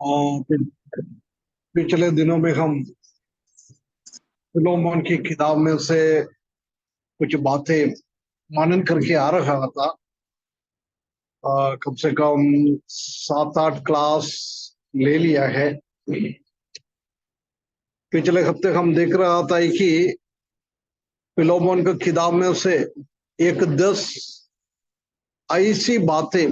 और पिछले दिनों में हम फिलोमन की किताब में से कुछ बातें मनन करके आ रहा था। कम से कम 7-8 क्लास ले लिया है। पिछले हफ्ते हम देख रहा था कि फिलोमन की किताब में से एक 10 ऐसी बातें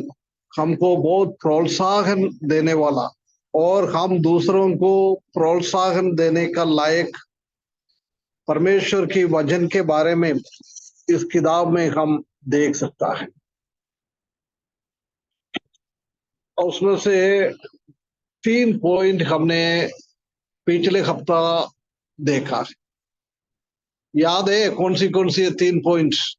हमको बहुत प्रोत्साहन देने वाला और हम दूसरों को प्रोत्साहन देने का लायक परमेश्वर की वचन के बारे में इस किताब में हम देख सकता है। और उसमें से 3 पॉइंट हमने पिछले हफ्ता देखा। याद है कौन सी 3 पॉइंट्स?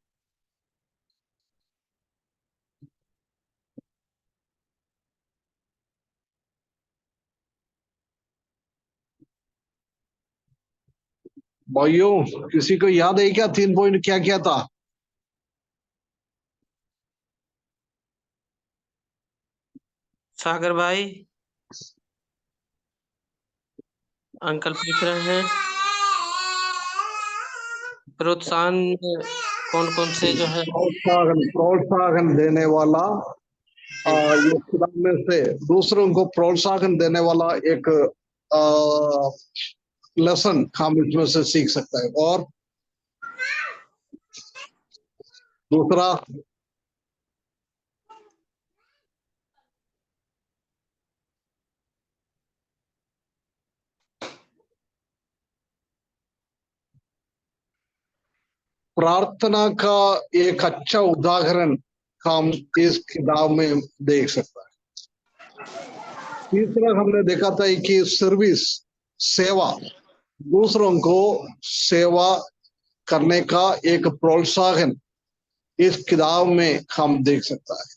भाइयों, किसी को याद है क्या 3 पॉइंट क्या क्या था? सागर भाई, अंकल पूछ रहे हैं प्रोत्साहन कौन कौन से जो है। प्रोत्साहन प्रोत्साहन देने वाला। ये किताब में से दूसरों को प्रोत्साहन देने वाला एक लेसन हम इसमें से सीख सकते हैं। और दूसरा, प्रार्थना का एक अच्छा उदाहरण हम इस किताब में देख सकते हैं। तीसरा, हमने देखा था कि सर्विस, सेवा, दूसरों को सेवा करने का एक प्रोत्साहन इस किताब में हम देख सकता है।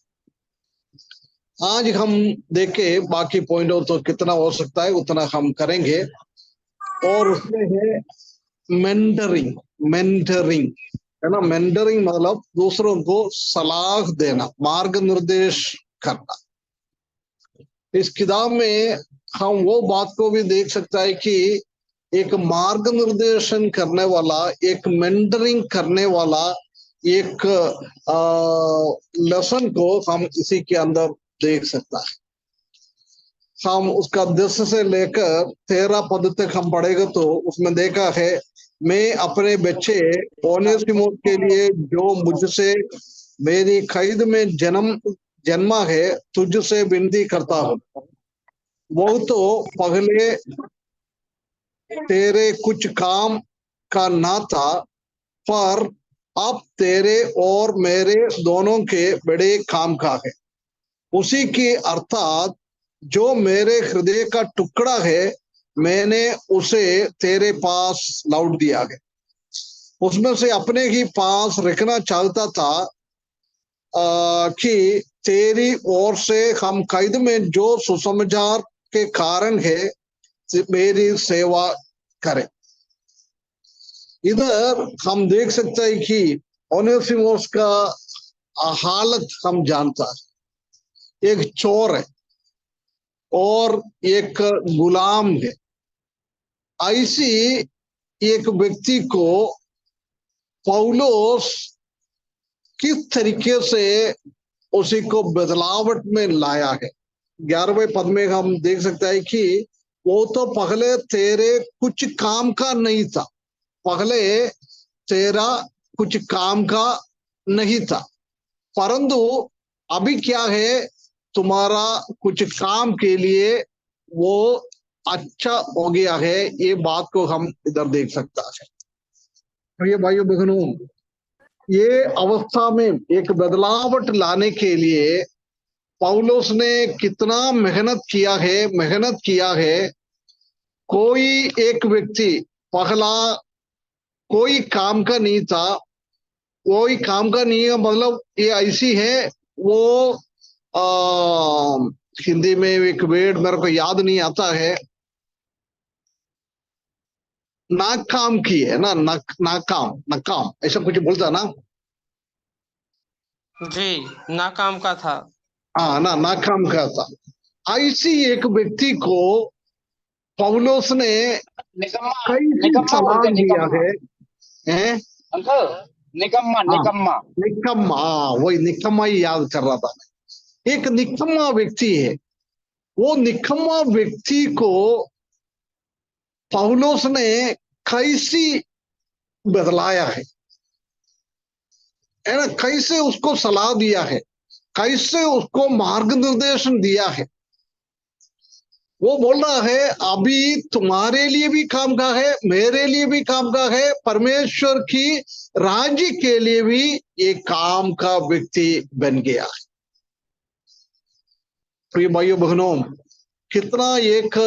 आज हम देखे बाकी पॉइंटों तो कितना हो सकता है उतना हम करेंगे। और उसमें है मेंटरिंग। मेंटरिंग है ना। मेंटरिंग मतलब दूसरों को सलाह देना, मार्ग निर्देश करना। इस किताब में हम वो बात को भी देख सकता है कि एक मार्ग निर्देशन करने वाला, एक मेंटरिंग करने वाला एक लेसन को हम इसी के अंदर देख सकता है। हम उसका 10 से लेकर 13 पद तक हम पढ़ेगा तो उसमें देखा है, मैं अपने बच्चे ओनेसिमुस के लिए जो मुझसे मेरी खैद में जन्मा है तुझसे विनती करता हूँ। वो तो पहले तेरे कुछ काम का ना था, पर अब तेरे और मेरे दोनों के बड़े काम का है। उसी की अर्थात जो मेरे हृदय का टुकड़ा है, मैंने उसे तेरे पास लौट दिया है। उसमें से अपने ही पास रखना चाहता था कि तेरी ओर से हम कैद में जो सुसमाचार के कारण है मेरी सेवा करें। इधर हम देख सकते हैं कि ओनेसिमोस का हालत हम जानता है। एक चोर है और एक गुलाम है। ऐसी एक व्यक्ति को पौलुस किस तरीके से उसी को बदलावट में लाया है। 11वें पद में हम देख सकते हैं कि वो तो पहले तेरे कुछ काम का नहीं था। पहले तेरा कुछ काम का नहीं था, परंतु अभी क्या है, तुम्हारा कुछ काम के लिए वो अच्छा हो गया है। ये बात को हम इधर देख सकता है। तो ये भाइयों बहनों, ये अवस्था में एक बदलावट लाने के लिए पौलुस ने कितना मेहनत किया है। कोई एक व्यक्ति पहला कोई काम का नहीं था। कोई काम का नहीं है मतलब ये ऐसी है। वो हिंदी में एक वर्ड मेरे को याद नहीं आता है। नाकाम की है ना, नाकाम नाकाम ऐसा कुछ बोलता ना। जी, नाकाम का था। हाँ ना, नाकाम का था। ऐसी एक व्यक्ति को पौलुस ने निकम्मा कैसी निकम्मा सलाह बोलते हैं, दिया निकम्मा है? अंकल, निकम्मा हाँ, निकम्मा। निकम्मा, वही निकम्मा ही याद कर रहा था मैं। एक निकम्मा व्यक्ति है। वो निकम्मा व्यक्ति को पौलुस ने कैसी बदलाया है ना, कैसे उसको सलाह दिया है, कैसे उसको मार्गनिर्देशन दिया है। वो बोल रहा है अभी तुम्हारे लिए भी काम का है, मेरे लिए भी काम का है, परमेश्वर की राज्य के लिए भी एक काम का व्यक्ति बन गया है। प्रिय भाइयों बहनों, कितना एक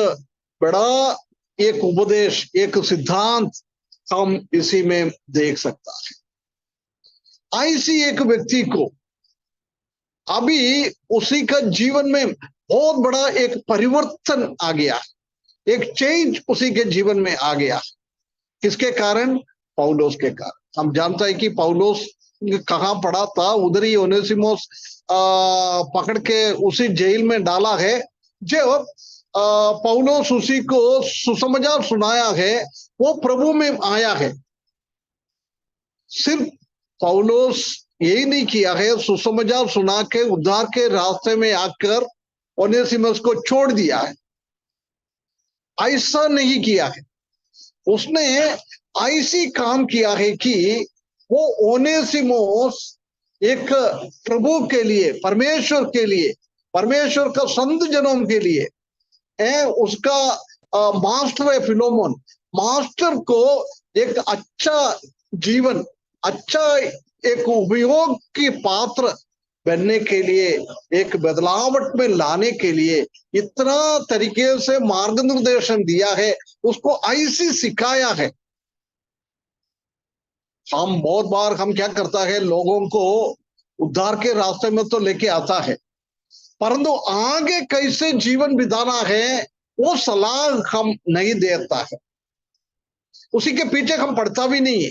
बड़ा एक उपदेश, एक सिद्धांत हम इसी में देख सकता है। ऐसी एक व्यक्ति को अभी उसी का जीवन में बहुत बड़ा एक परिवर्तन आ गया, एक चेंज उसी के जीवन में आ गया। किसके कारण? पौलुस के कारण। हम जानते हैं कि पौलुस कहाँ पड़ा था, उधर ही ओनेसिमोस पकड़ के उसी जेल में डाला है। जो पौलुस उसी को सुसमाचार सुनाया है, वो प्रभु में आया है। सिर्फ पौलुस यही नहीं किया है, सुसमाचार सुना के उद्धार के रास्ते में आकर ओनेसिमस को छोड़ दिया है, ऐसा नहीं किया है। उसने ऐसी काम किया है कि वो ओनेसिमोस एक प्रभु के लिए, परमेश्वर के लिए, परमेश्वर का संत जनों के लिए उसका मास्टर है फिलोमोन, मास्टर को एक अच्छा जीवन, अच्छा एक उपयोग की पात्र बनने के लिए, एक बदलावट में लाने के लिए इतना तरीके से मार्गनिर्देशन दिया है, उसको ऐसी सिखाया है। हम बहुत बार हम क्या करता है, लोगों को उद्धार के रास्ते में तो लेके आता है, परंतु आगे कैसे जीवन बिताना है वो सलाह हम नहीं देता है, उसी के पीछे हम पढ़ता भी नहीं है।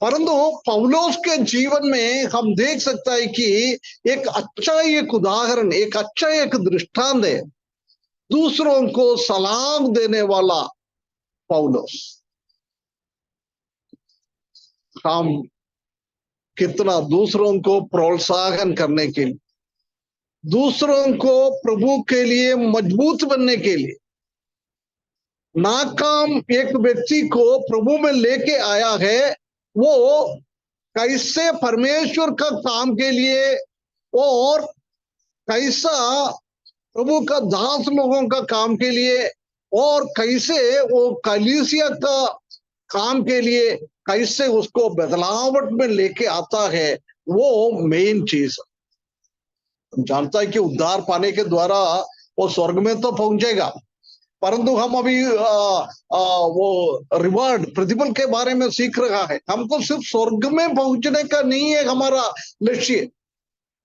परंतु पौलुस के जीवन में हम देख सकता है कि एक अच्छा एक उदाहरण, एक अच्छा एक दृष्टांत है, दूसरों को सलाह देने वाला पौलुस। हम कितना दूसरों को प्रोत्साहन करने के लिए, दूसरों को प्रभु के लिए मजबूत बनने के लिए, नाकाम एक व्यक्ति को प्रभु में लेके आया है। वो कैसे परमेश्वर का काम के लिए और कैसा प्रभु का दास लोगों का काम के लिए और कैसे वो कलीसिया का काम के लिए कैसे उसको बदलावट में लेके आता है, वो मेन चीज है। जानता है कि उद्धार पाने के द्वारा वो स्वर्ग में तो पहुंचेगा, परंतु हम अभी वो रिवार्ड, प्रतिफल के बारे में सीख रहा है। हमको सिर्फ स्वर्ग में पहुंचने का नहीं है हमारा लक्ष्य।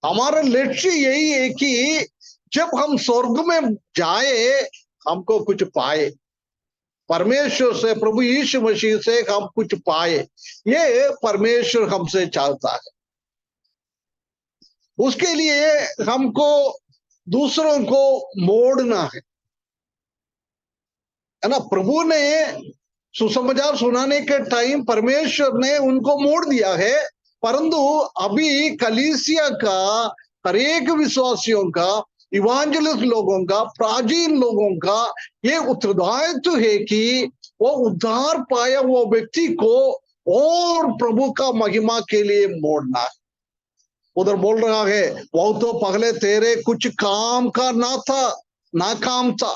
हमारा लक्ष्य यही है कि जब हम स्वर्ग में जाए हमको कुछ पाए, परमेश्वर से, प्रभु यीशु मसीह से हम कुछ पाए, ये परमेश्वर हमसे चाहता है। उसके लिए हमको दूसरों को मोड़ना है ना। प्रभु ने सुसमाचार सुनाने के टाइम परमेश्वर ने उनको मोड़ दिया है, परंतु अभी कलीसिया का, हर एक विश्वासियों का, इवांजलिस्ट लोगों का, प्राचीन लोगों का ये उत्तरदायित्व है कि वो उद्धार पाया वो व्यक्ति को और प्रभु का महिमा के लिए मोड़ना है। उधर बोल रहा है वो तो पहले तेरे कुछ काम का ना था, नाकाम था,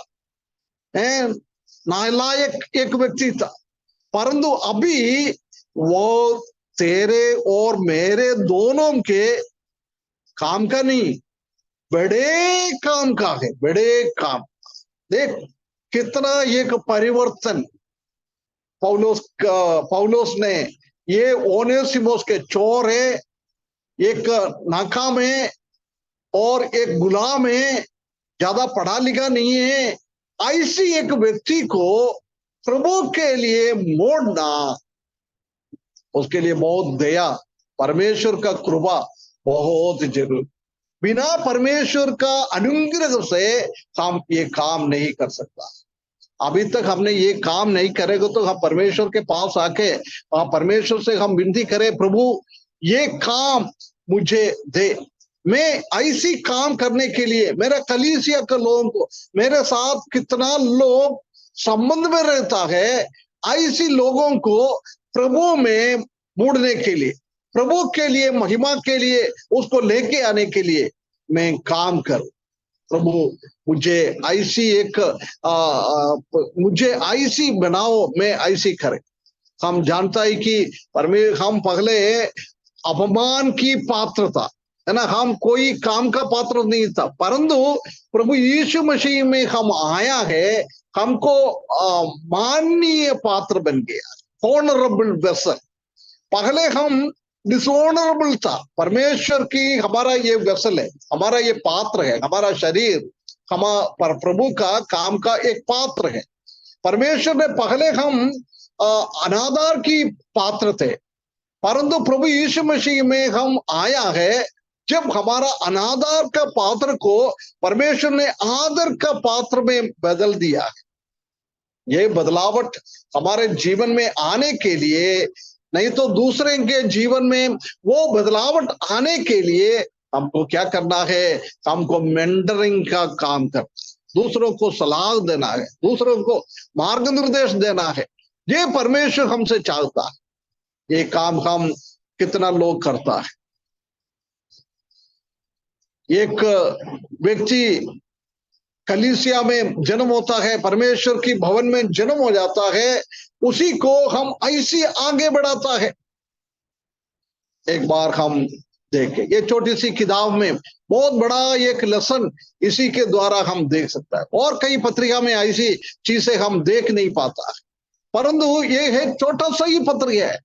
नालायक एक व्यक्ति था, परंतु अभी वो तेरे और मेरे दोनों के काम का नहीं, बड़े काम का है, बड़े काम। देख कितना एक परिवर्तन पौलुस ने, ये ओनेसिमोस के चोर है, एक नाकाम है और एक गुलाम है, ज्यादा पढ़ा लिखा नहीं है, ऐसी एक व्यक्ति को प्रभु के लिए मोड़ना, उसके लिए बहुत दया, परमेश्वर का कृपा बहुत जरूरी। बिना परमेश्वर का अनुग्रह से हम ये काम नहीं कर सकता। अभी तक हमने ये काम नहीं करेगा तो हम परमेश्वर के पास आके परमेश्वर से हम विनती करें, प्रभु ये काम मुझे दे। मैं ऐसी काम करने के लिए मेरा कलीसिया के लोगों को, मेरे साथ कितना लोग संबंध में रहता है, ऐसी लोगों को प्रभु में मूड़ने के लिए, प्रभु के लिए, महिमा के लिए, उसको लेके आने के लिए मैं काम करूं। प्रभु मुझे ऐसी एक मुझे ऐसी बनाओ, मैं ऐसी करे। हम जानता है कि हम पहले अपमान की पात्रता है ना, हम कोई काम का पात्र नहीं था, परंतु प्रभु यीशु मसीह में हम आया है, हमको माननीय पात्र बन गया, ऑनरेबल वेसल। पहले हम डिसऑनरेबल था, परमेश्वर की हमारा ये वेसल है, हमारा ये पात्र है, हमारा शरीर हमारा प्रभु का काम का एक पात्र है। परमेश्वर ने पहले हम अनादर की पात्र थे, परंतु प्रभु यीशु मसीह में हम आया है, जब हमारा अनादर का पात्र को परमेश्वर ने आदर का पात्र में बदल दिया है। ये बदलावट हमारे जीवन में आने के लिए, नहीं तो दूसरे के जीवन में वो बदलावट आने के लिए हमको क्या करना है, हमको मेंटरिंग का काम करना है, दूसरों को सलाह देना है, दूसरों को मार्गनिर्देश देना है। ये परमेश्वर हमसे चाहता है। ये काम हम कितना लोग करता है। एक व्यक्ति कलीसिया में जन्म होता है, परमेश्वर की भवन में जन्म हो जाता है, उसी को हम ऐसे आगे बढ़ाता है। एक बार हम देखें, ये छोटी सी किताब में बहुत बड़ा एक लेसन इसी के द्वारा हम देख सकता है, और कई पत्रिका में ऐसी चीजें हम देख नहीं पाता, परंतु ये है छोटा सा ही पत्रिका है,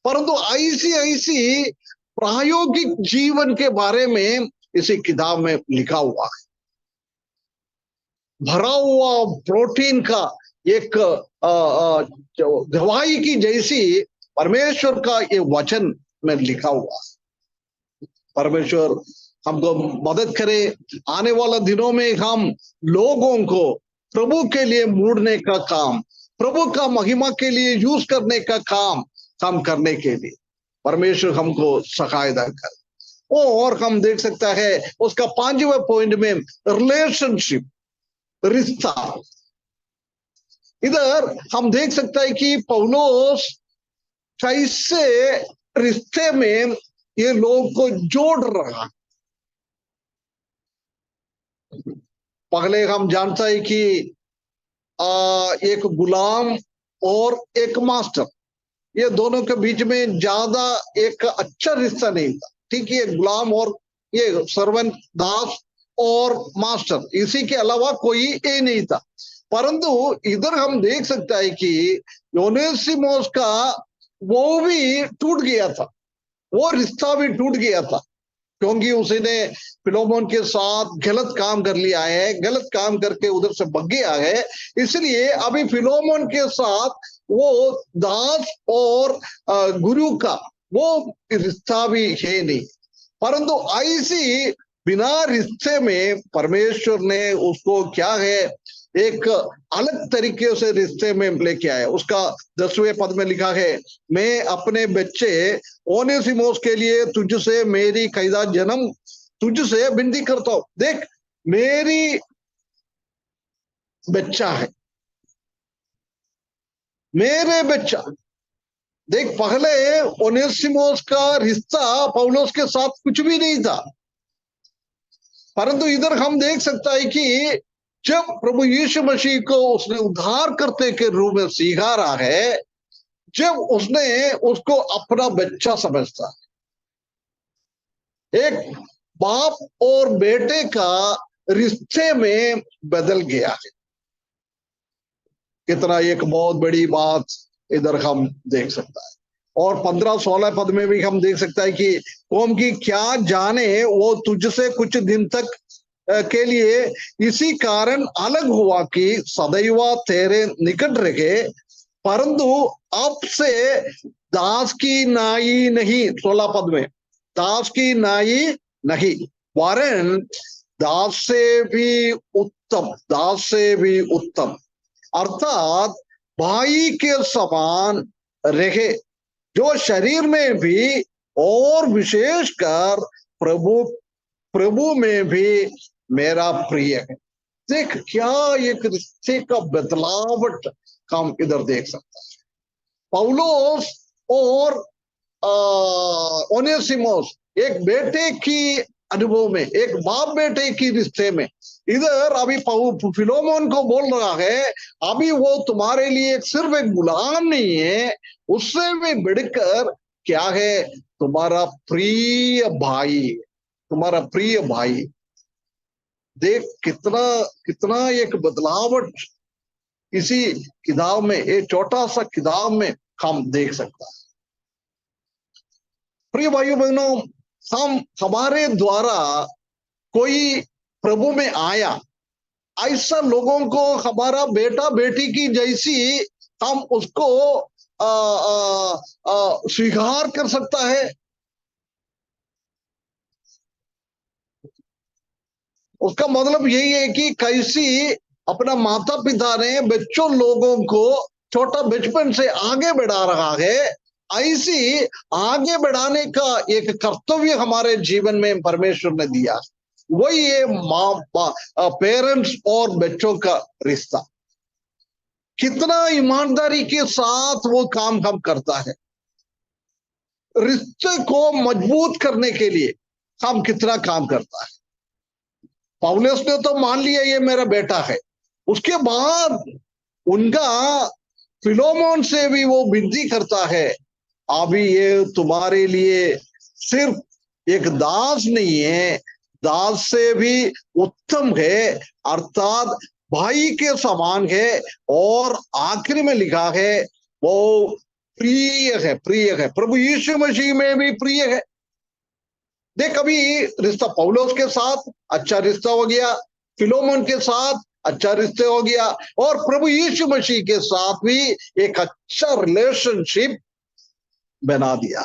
परंतु ऐसी ऐसी प्रायोगिक जीवन के बारे में इसी किताब में लिखा हुआ है। भरा हुआ प्रोटीन का एक दवाई की जैसी परमेश्वर का ये वचन में लिखा हुआ है। परमेश्वर हमको मदद करे, आने वाला दिनों में हम लोगों को प्रभु के लिए मूड़ने का काम, प्रभु का महिमा के लिए यूज करने का काम हम करने के लिए परमेश्वर हमको सहायता करे। और हम देख सकता है उसका 5वें पॉइंट में रिलेशनशिप, रिश्ता। इधर हम देख सकता है कि पौलुस कैसे रिश्ते में ये लोग को जोड़ रहा। पहले हम जानता है कि एक गुलाम और एक मास्टर, ये दोनों के बीच में ज्यादा एक अच्छा रिश्ता नहीं था। ठीक है, गुलाम और ये सर्वेंट, दास और मास्टर, इसी के अलावा कोई ये नहीं था। परंतु इधर हम देख सकता है कि ओनेसिमोस का वो भी टूट गया था, वो रिश्ता भी टूट गया था, क्योंकि उसने फिलोमोन के साथ गलत काम कर लिया है, गलत काम करके उधर से भाग गया है। इसलिए अभी फिलोमोन के साथ वो दास और गुरु का वो रिश्ता भी है नहीं। परंतु ऐसी बिना रिश्ते में परमेश्वर ने उसको क्या है, एक अलग तरीके से रिश्ते में लेके आया। उसका 10वें पद में लिखा है, मैं अपने बच्चे ओनेसिमोस के लिए तुझसे मेरी कैदा जन्म तुझसे विनती करता हूं। देख, मेरी बच्चा है, मेरे बच्चा। देख, पहले ओनेसिमोस का रिश्ता पौलुस के साथ कुछ भी नहीं था, परंतु इधर हम देख सकता है कि जब प्रभु यीशु मसीह को उसने उद्धार करते के रूप में स्वीकारा है, जब उसने उसको अपना बच्चा समझता, एक बाप और बेटे का रिश्ते में बदल गया है। कितना एक बहुत बड़ी बात इधर हम देख सकता है। और 15-16 पद में भी हम देख सकता है कि कौम की क्या जाने वो तुझसे कुछ दिन तक के लिए इसी कारण अलग हुआ कि सदैव तेरे निकट रहे, परंतु अब से दास की नाई नहीं। 16 पद में दास की नाई नहीं, वरन दास से भी उत्तम अर्थात भाई के समान रहे, जो शरीर में भी और विशेषकर प्रभु प्रभु में भी मेरा प्रिय है। देख क्या एक रिश्ते का बदलावट हम इधर देख सकते हैं। पौलुस और ओनेसिमोस एक बेटे की अनुभव में, एक बाप बेटे की रिश्ते में, इधर अभी फिलोमोन को बोल रहा है अभी वो तुम्हारे लिए सिर्फ एक गुलाम नहीं है, उससे भी बढ़कर क्या है, तुम्हारा प्रिय भाई, तुम्हारा प्रिय भाई। देख कितना कितना एक बदलावट इसी किताब में, एक छोटा सा किताब में हम देख सकता है। प्रिय भाइयों बहनों, हमारे द्वारा कोई प्रभु में आया, ऐसा लोगों को हमारा बेटा बेटी की जैसी हम उसको स्वीकार कर सकता है। उसका मतलब यही है कि कैसी अपना माता पिता ने बच्चों लोगों को छोटा बचपन से आगे बढ़ा रहा है, ऐसी आगे बढ़ाने का एक कर्तव्य हमारे जीवन में परमेश्वर ने दिया। वही है पेरेंट्स और बच्चों का रिश्ता। कितना ईमानदारी के साथ वो काम हम करता है। रिश्ते को मजबूत करने के लिए हम कितना काम करता है। पौलुस ने तो मान लिया ये मेरा बेटा है, उसके बाद उनका फिलोमोन से भी वो विनती करता है अभी ये तुम्हारे लिए सिर्फ एक दास नहीं है, दास से भी उत्तम है, अर्थात भाई के समान है, और आखिरी में लिखा है वो प्रिय है, प्रिय है, प्रभु यीशु मसीह में भी प्रिय है। देख अभी रिश्ता पौलुस के साथ अच्छा रिश्ता हो गया, फिलोमोन के साथ अच्छा रिश्ता हो गया, और प्रभु यीशु मसीह के साथ भी एक अच्छा रिलेशनशिप बना दिया।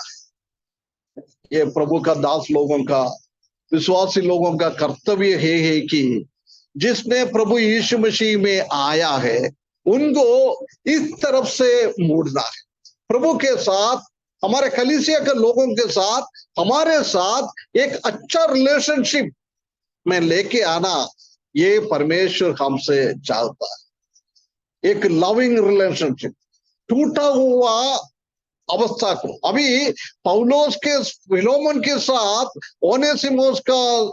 ये प्रभु का दास लोगों का, विश्वासी लोगों का कर्तव्य है कि जिसने प्रभु यीशु मसीह में आया है उनको इस तरफ से मुड़ना है। प्रभु के साथ, हमारे कलीसिया के लोगों के साथ, हमारे साथ एक अच्छा रिलेशनशिप में लेके आना, ये परमेश्वर हमसे चाहता है। एक लविंग रिलेशनशिप, टूटा हुआ अवस्था को, अभी पौलुस के फिलोमोन के साथ ओनेसिमोस का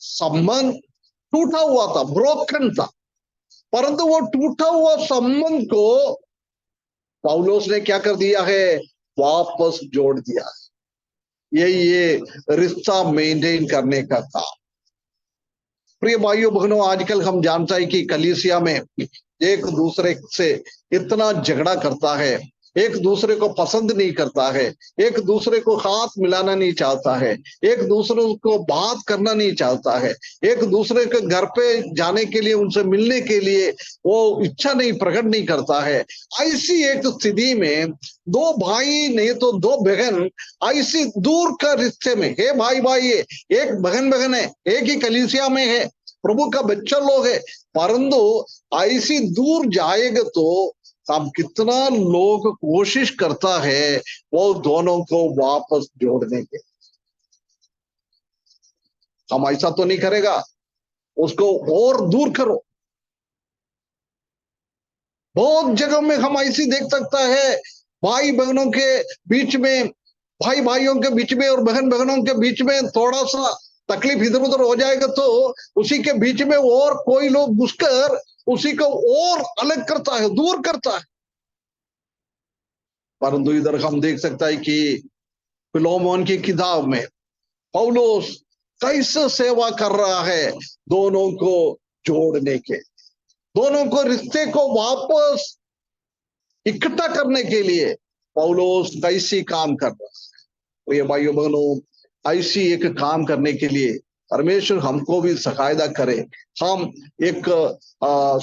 संबंध टूटा हुआ था, ब्रोकन था, परंतु वो टूटा हुआ संबंध को पौलुस ने क्या कर दिया है, वापस जोड़ दिया है। ये रिश्ता मेंटेन करने का काम। प्रिय भाइयों बहनों, आजकल हम जानते हैं कि कलीसिया में एक दूसरे से इतना झगड़ा करता है, एक दूसरे को पसंद नहीं करता है, एक दूसरे को हाथ मिलाना नहीं चाहता है, एक दूसरे को बात करना नहीं चाहता है, एक दूसरे के घर पे जाने के लिए, उनसे मिलने के लिए वो इच्छा नहीं प्रकट नहीं करता है। ऐसी एक स्थिति में दो भाई नहीं तो दो बहन ऐसी दूर का रिश्ते में है, भाई भाई है, एक बहन बहन है, एक ही कलीसिया में है, प्रभु का बच्चा लोग है, परंतु ऐसी दूर जाएगा तो हम कितना लोग कोशिश करता है वो दोनों को वापस जोड़ने के। हम ऐसा तो नहीं करेगा, उसको और दूर करो। बहुत जगह में हम ऐसी देख सकता है, भाई बहनों के बीच में, भाई भाइयों के बीच में और बहन बहनों के बीच में थोड़ा सा तकलीफ इधर उधर हो जाएगा तो उसी के बीच में और कोई लोग घुसकर उसी को और अलग करता है, दूर करता है। परंतु इधर हम देख सकता है कि फिलोमोन की किताब में पौलुस कैसे सेवा कर रहा है दोनों को जोड़ने के, दोनों को रिश्ते को वापस इकट्ठा करने के लिए पौलुस कैसी काम कर रहा है। तो ये भाइयों बहनों, ऐसी एक काम करने के लिए परमेश्वर हमको भी सहायता करे। हम एक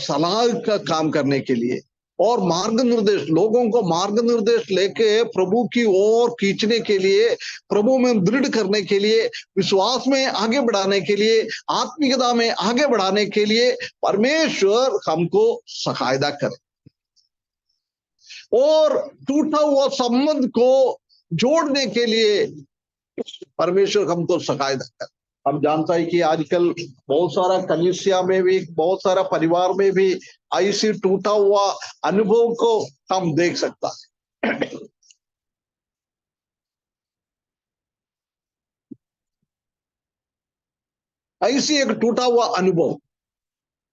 सलाह का काम करने के लिए और मार्ग निर्देश, लोगों को मार्ग निर्देश लेके प्रभु की ओर खींचने के लिए, प्रभु में दृढ़ करने के लिए, विश्वास में आगे बढ़ाने के लिए, आत्मिकता में आगे बढ़ाने के लिए परमेश्वर हमको सहायता करे और टूटा हुआ संबंध को जोड़ने के लिए परमेश्वर हमको सहायता करे। हम जानता है कि आजकल बहुत सारा कलीसिया में भी, बहुत सारा परिवार में भी ऐसी टूटा हुआ अनुभव को हम देख सकता है। ऐसी एक टूटा हुआ अनुभव,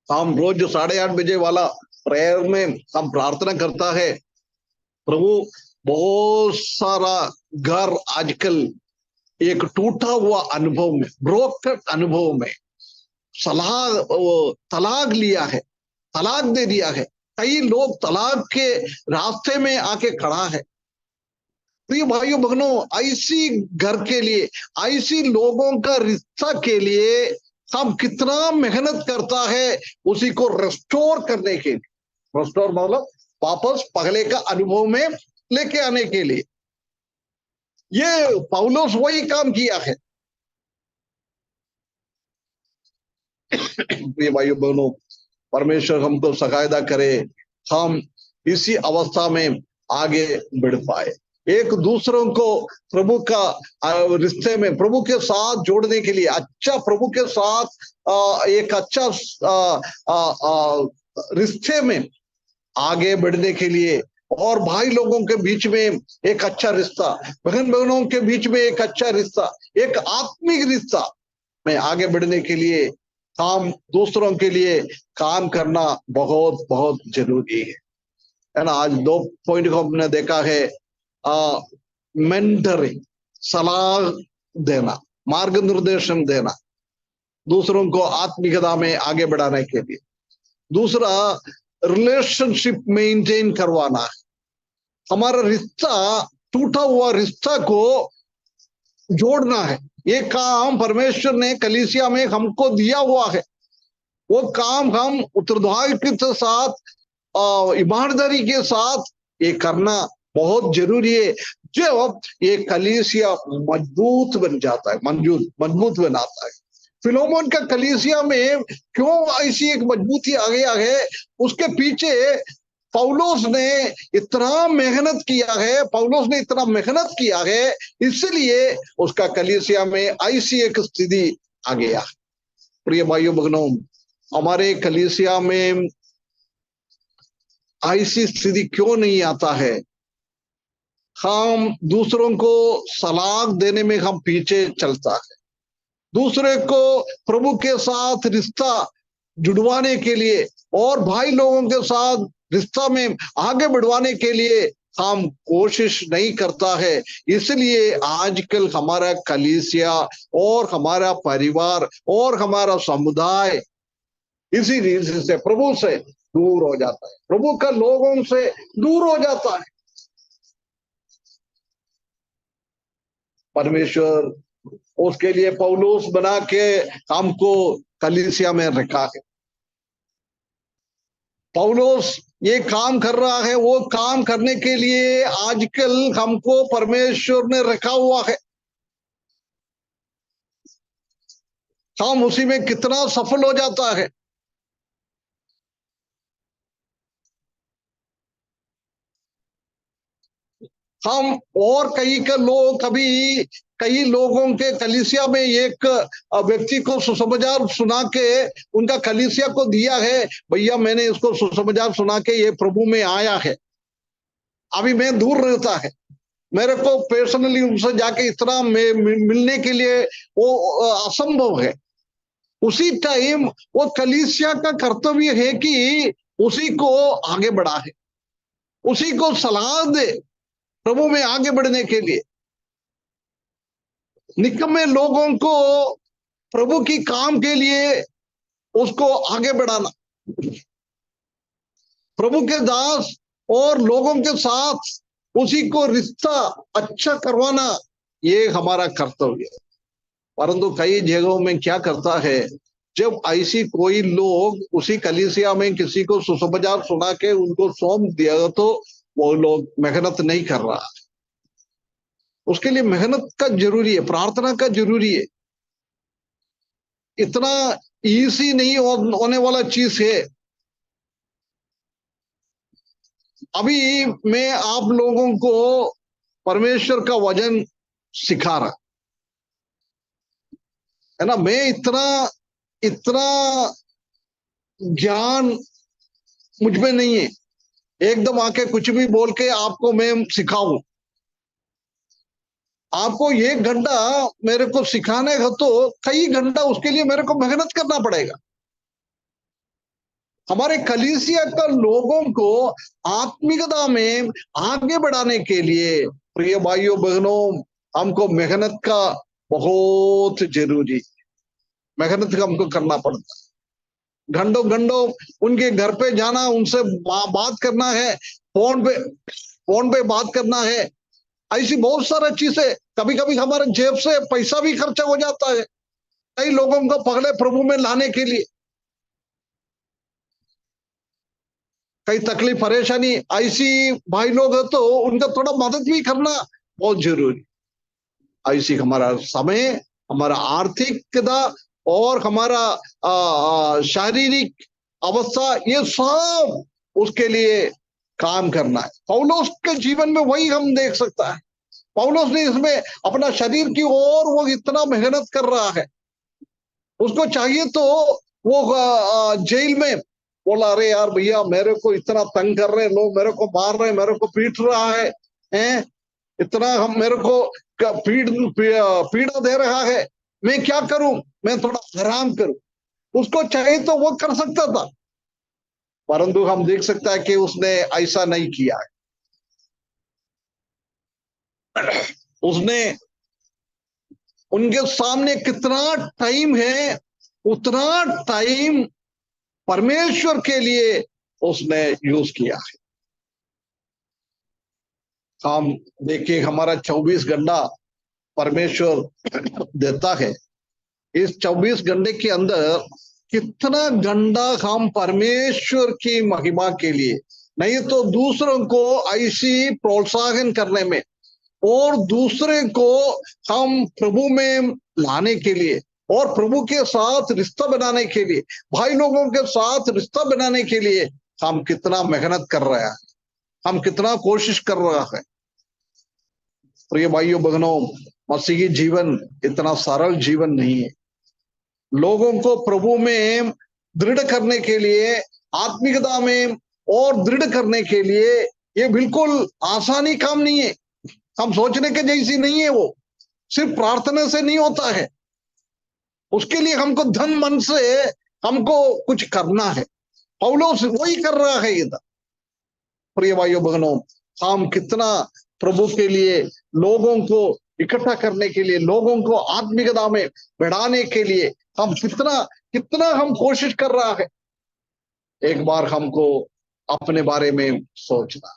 हम रोज 8:30 वाला प्रेयर में हम प्रार्थना करता है, प्रभु बहुत सारा घर आजकल एक टूटा हुआ अनुभव में, ब्रोकन अनुभव में तलाक लिया है, तलाक दे दिया है, कई लोग तलाक के रास्ते में आके खड़ा है। प्रिय भाइयों बहनों, ऐसी घर के लिए, ऐसी लोगों का रिश्ता के लिए हम कितना मेहनत करता है उसी को रेस्टोर करने के लिए। रेस्टोर मतलब वापस पहले का अनुभव में लेके आने के लिए। ये पौलुस वही काम किया है। प्रिय भाइयों बहनों, परमेश्वर हमको सहायता करे, हम इसी अवस्था में आगे बढ़ पाए, एक दूसरों को प्रभु का रिश्ते में प्रभु के साथ जोड़ने के लिए, अच्छा प्रभु के साथ एक अच्छा रिश्ते में आगे बढ़ने के लिए, और भाई लोगों के बीच में एक अच्छा रिश्ता, बहन बहनों के बीच में एक अच्छा रिश्ता, एक आत्मिक रिश्ता में आगे बढ़ने के लिए हम दूसरों के लिए काम करना बहुत बहुत जरूरी है ना। आज 2 पॉइंट को हमने देखा है, मेंटरिंग, सलाह देना, मार्ग निर्देशन देना दूसरों को आत्मिकता में आगे बढ़ाने के लिए। दूसरा, रिलेशनशिप मेंटेन करवाना है, हमारा रिश्ता, टूटा हुआ रिश्ता को जोड़ना है। ये काम परमेश्वर ने कलीसिया में हमको दिया हुआ है, वो काम हम उत्तरदायित्व के साथ, ईमानदारी के साथ ये करना बहुत जरूरी है। जब ये कलीसिया मजबूत बन जाता है, मजबूत बनाता है। फिलोमोन का कलीसिया में क्यों ऐसी एक मजबूती आ गया है, उसके पीछे पौलुस ने इतना मेहनत किया है, पौलुस ने इतना मेहनत किया है, इसलिए उसका कलीसिया में ऐसी एक स्थिति आ गया। प्रिय भाइयों बहनों, हमारे कलीसिया में ऐसी स्थिति क्यों नहीं आता है? हम दूसरों को सलाह देने में हम पीछे चलता है, दूसरे को प्रभु के साथ रिश्ता जुड़वाने के लिए और भाई लोगों के साथ रिश्ता में आगे बढ़वाने के लिए हम कोशिश नहीं करता है। इसलिए आजकल हमारा कलीसिया और हमारा परिवार और हमारा समुदाय इसी रीति से प्रभु से दूर हो जाता है, प्रभु का लोगों से दूर हो जाता है। परमेश्वर उसके लिए पौलुस बना के हमको कलीसिया में रखा है। पौलुस ये काम कर रहा है, वो काम करने के लिए आजकल हमको परमेश्वर ने रखा हुआ है। हम उसी में कितना सफल हो जाता है। हम और कई लोगों के कलीसिया में एक व्यक्ति को सुसमाचार सुना के उनका कलीसिया को दिया है, भैया मैंने इसको सुसमाचार सुना के ये प्रभु में आया है, अभी मैं दूर रहता है, मेरे को पर्सनली उनसे जाके इतना मिलने के लिए वो असंभव है। उसी टाइम वो कलीसिया का कर्तव्य है कि उसी को आगे बढ़ाए, उसी को सलाह दे प्रभु में आगे बढ़ने के लिए। निकम्मे लोगों को प्रभु की काम के लिए उसको आगे बढ़ाना, प्रभु के दास और लोगों के साथ उसी को रिश्ता अच्छा करवाना, ये हमारा कर्तव्य है। परंतु कई जगहों में क्या करता है, जब ऐसी कोई लोग उसी कलीसिया में किसी को सुसमाचार सुना के उनको सौंप दिया तो वो लोग मेहनत नहीं कर रहा। उसके लिए मेहनत का जरूरी है, प्रार्थना का जरूरी है। इतना इजी नहीं होने वाला चीज है। अभी मैं आप लोगों को परमेश्वर का वचन सिखा रहा है ना। मैं इतना इतना ज्ञान मुझ में नहीं है एकदम आके कुछ भी बोल के आपको मैं सिखाऊं। आपको 1 घंटा मेरे को सिखाने का तो कई घंटा उसके लिए मेरे को मेहनत करना पड़ेगा। हमारे कलीसिया का लोगों को आत्मिकता में आगे बढ़ाने के लिए प्रिय भाइयों बहनों हमको मेहनत का बहुत जरूरी, मेहनत का हमको करना पड़ता है। घंटों घंटों उनके घर पे जाना, उनसे बात करना है, फोन पे बात करना है, ऐसी बहुत सारी चीजें। कभी कभी हमारे जेब से पैसा भी खर्चा हो जाता है कई लोगों को पगले प्रभु में लाने के लिए। कई तकलीफ परेशानी ऐसी भाई लोग है तो उनका थोड़ा मदद भी करना बहुत जरूरी। ऐसी हमारा समय, हमारा आर्थिकता और हमारा शारीरिक अवस्था, ये सब उसके लिए काम करना है। पौलुस के जीवन में वही हम देख सकता है। पौलुस ने इसमें अपना शरीर की ओर वो इतना मेहनत कर रहा है। उसको चाहिए तो वो जेल में बोला, अरे यार भैया मेरे को इतना तंग कर रहे लोग, मेरे को मार रहे, मेरे को पीट रहा है, हैं? इतना हम मेरे को पीड़ा दे रहा है, मैं क्या करूं, मैं थोड़ा आराम करूं। उसको चाहिए तो वो कर सकता था, परंतु हम देख सकता है कि उसने ऐसा नहीं किया है। उसने उनके सामने कितना टाइम है उतना टाइम परमेश्वर के लिए उसने यूज किया है। हम देखिए हमारा 24 घंटा परमेश्वर देता है। इस 24 घंटे के अंदर कितना घंटा हम परमेश्वर की महिमा के लिए, नहीं तो दूसरों को ऐसी प्रोत्साहन करने में और दूसरे को हम प्रभु में लाने के लिए और प्रभु के साथ रिश्ता बनाने के लिए, भाई लोगों के साथ रिश्ता बनाने के लिए हम कितना मेहनत कर रहे हैं, हम कितना कोशिश कर रहा है। प्रिय भाइयों बहनों, मसीही जीवन इतना सरल जीवन नहीं है। लोगों को प्रभु में दृढ़ करने के लिए, आत्मिकता में और दृढ़ करने के लिए ये बिल्कुल आसानी काम नहीं है। हम सोचने के जैसी नहीं है। वो सिर्फ प्रार्थना से नहीं होता है, उसके लिए हमको धन मन से हमको कुछ करना है। पौलुस वही कर रहा है इधर। प्रिय भाइयों बहनों, हम कितना प्रभु के लिए लोगों को इकट्ठा करने के लिए, लोगों को आत्मिकता में बढ़ाने के लिए हम कितना कितना हम कोशिश कर रहा है। एक बार हमको अपने बारे में सोचना,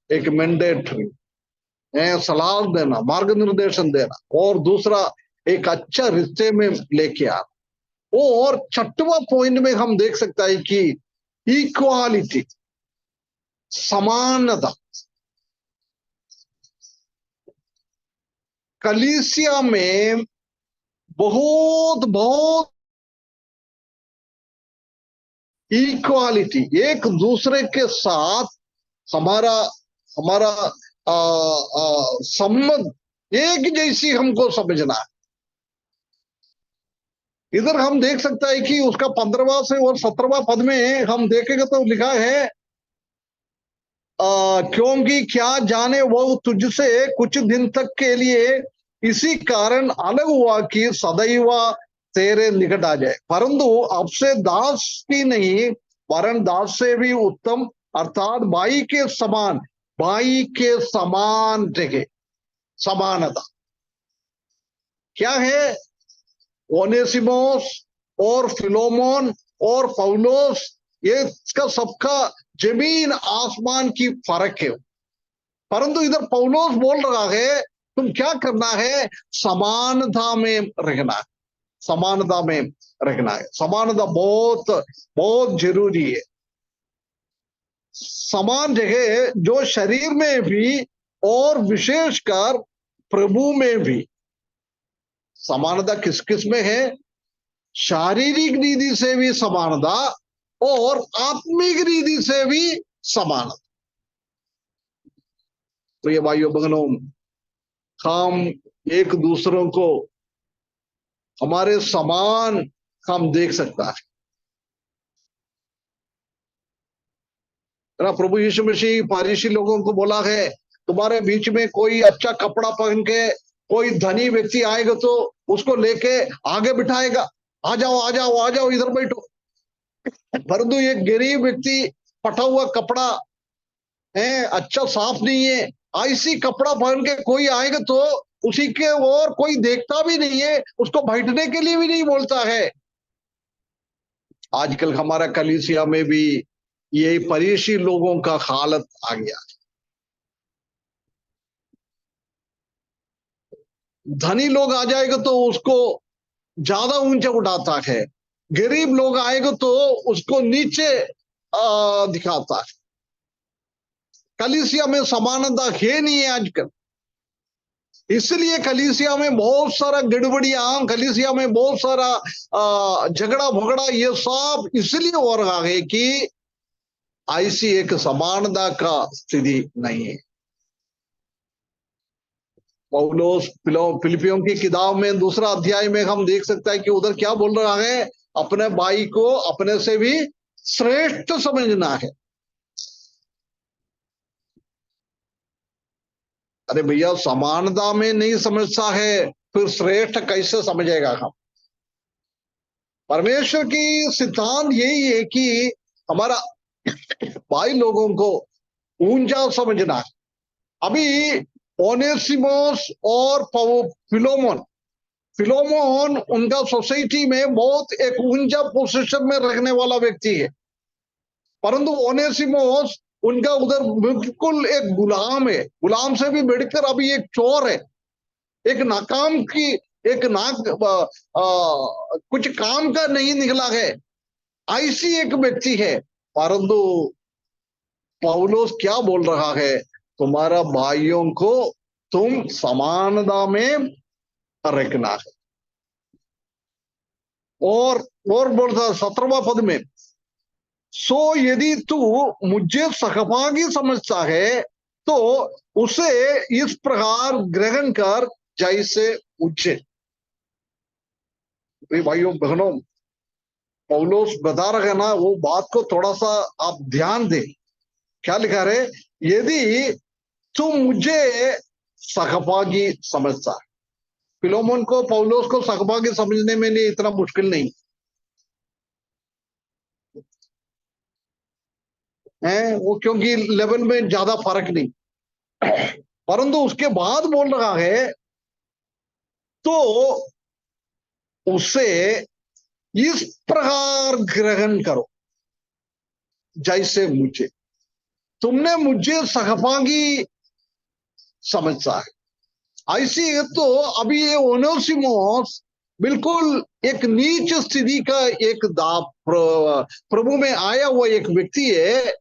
एक मैंडेटरी सलाह देना, मार्गनिर्देशन देना, और दूसरा एक अच्छा रिश्ते में लेके आना। और 6वां पॉइंट में हम देख सकता है कि इक्वालिटी, समानता। कलीसिया में बहुत बहुत इक्वालिटी, एक दूसरे के साथ हमारा हमारा संबंध एक जैसी हमको समझना है। इधर हम देख सकता है कि उसका 15वां से और 17वां पद में हम देखेंगे तो लिखा है, क्योंकि क्या जाने वो तुझसे कुछ दिन तक के लिए इसी कारण अलग हुआ कि सदैव तेरे निकट आ जाए, परंतु अब से दास की नहीं वरन दास से भी उत्तम अर्थात भाई के समान, भाई के समान रहे। समानता क्या है? ओनेसिमोस और फिलोमोन और पौलोस, ये इसका सबका जमीन आसमान की फर्क है। परंतु इधर पौलोस बोल रहा है तुम क्या करना है? समानता में रहना, समानता में रखना है। समानता बहुत बहुत जरूरी है। समान जगह जो शरीर में भी और विशेषकर प्रभु में भी। समानता किस किस में है? शारीरिक रीति से भी समानता और आत्मिक रीति से भी समानता। तो ये भाइयों बहनों, हम एक दूसरों को हमारे समान हम देख सकता है ना। प्रभु यीशु मसीह फरीसी लोगों को बोला है, तुम्हारे बीच में कोई अच्छा कपड़ा पहन के कोई धनी व्यक्ति आएगा तो उसको लेके आगे बिठाएगा, आ जाओ आ जाओ आ जाओ इधर बैठो। परंतु एक गरीब व्यक्ति, फटा हुआ कपड़ा है, अच्छा साफ नहीं है, ऐसी कपड़ा पहन के कोई आएगा तो उसी के और कोई देखता भी नहीं है, उसको बैठने के लिए भी नहीं बोलता है। आजकल हमारा कलीसिया में भी यही फरीसी लोगों का हालत आ गया। धनी लोग आ जाएगा तो उसको ज्यादा ऊंचा उठाता है, गरीब लोग आएगा तो उसको नीचे दिखाता है। कलीसिया में समानता है नहीं है आजकल। इसलिए कलीसिया में बहुत सारा गड़बड़ियां, कलीसिया में बहुत सारा झगड़ा भगड़ा, ये सब इसलिए हो रहा है कि ऐसी एक समानता का स्थिति नहीं है। पौलुस फिलिपियों की किताब में 2 अध्याय में हम देख सकते हैं कि उधर क्या बोल रहा है, अपने भाई को अपने से भी श्रेष्ठ समझना है। अरे भैया, समानता में नहीं समझता है फिर श्रेष्ठ कैसे समझेगा हम? परमेश्वर की सिद्धांत यही है कि हमारा भाई लोगों को ऊंचा समझना है। अभी ओनेसिमोस और फिलोमोन उनका सोसाइटी में बहुत एक ऊंचा पोजीशन में रखने वाला व्यक्ति है, परंतु ओनेसिमोस उनका उधर बिल्कुल एक गुलाम है, गुलाम से भी बढ़कर अभी एक चोर है, एक नाकाम की एक कुछ काम का नहीं निकला है, ऐसी एक व्यक्ति है। परंतु पौलुस क्या बोल रहा है, तुम्हारा भाइयों को तुम समानता में रखना है। और बोलता 17वां पद में, सो यदि तू मुझे सहभागी समझता है तो उसे इस प्रकार ग्रहण कर जैसे मुझे। भाइयों बहनों, पौलुस बता रहा है ना, वो बात को थोड़ा सा आप ध्यान दें। क्या लिखा है? यदि तू मुझे सहभागी समझता है। फिलोमोन को पौलुस को सहभागी समझने में नहीं इतना मुश्किल नहीं है वो, क्योंकि लेवल में ज्यादा फर्क नहीं। परंतु उसके बाद बोल रहा है तो उसे इस प्रकार ग्रहण करो जैसे मुझे, तुमने मुझे सहभागी समझता है। ऐसी तो अभी ये ओनेसिमोस बिल्कुल एक नीच स्थिति का एक प्रभु में आया हुआ एक व्यक्ति है।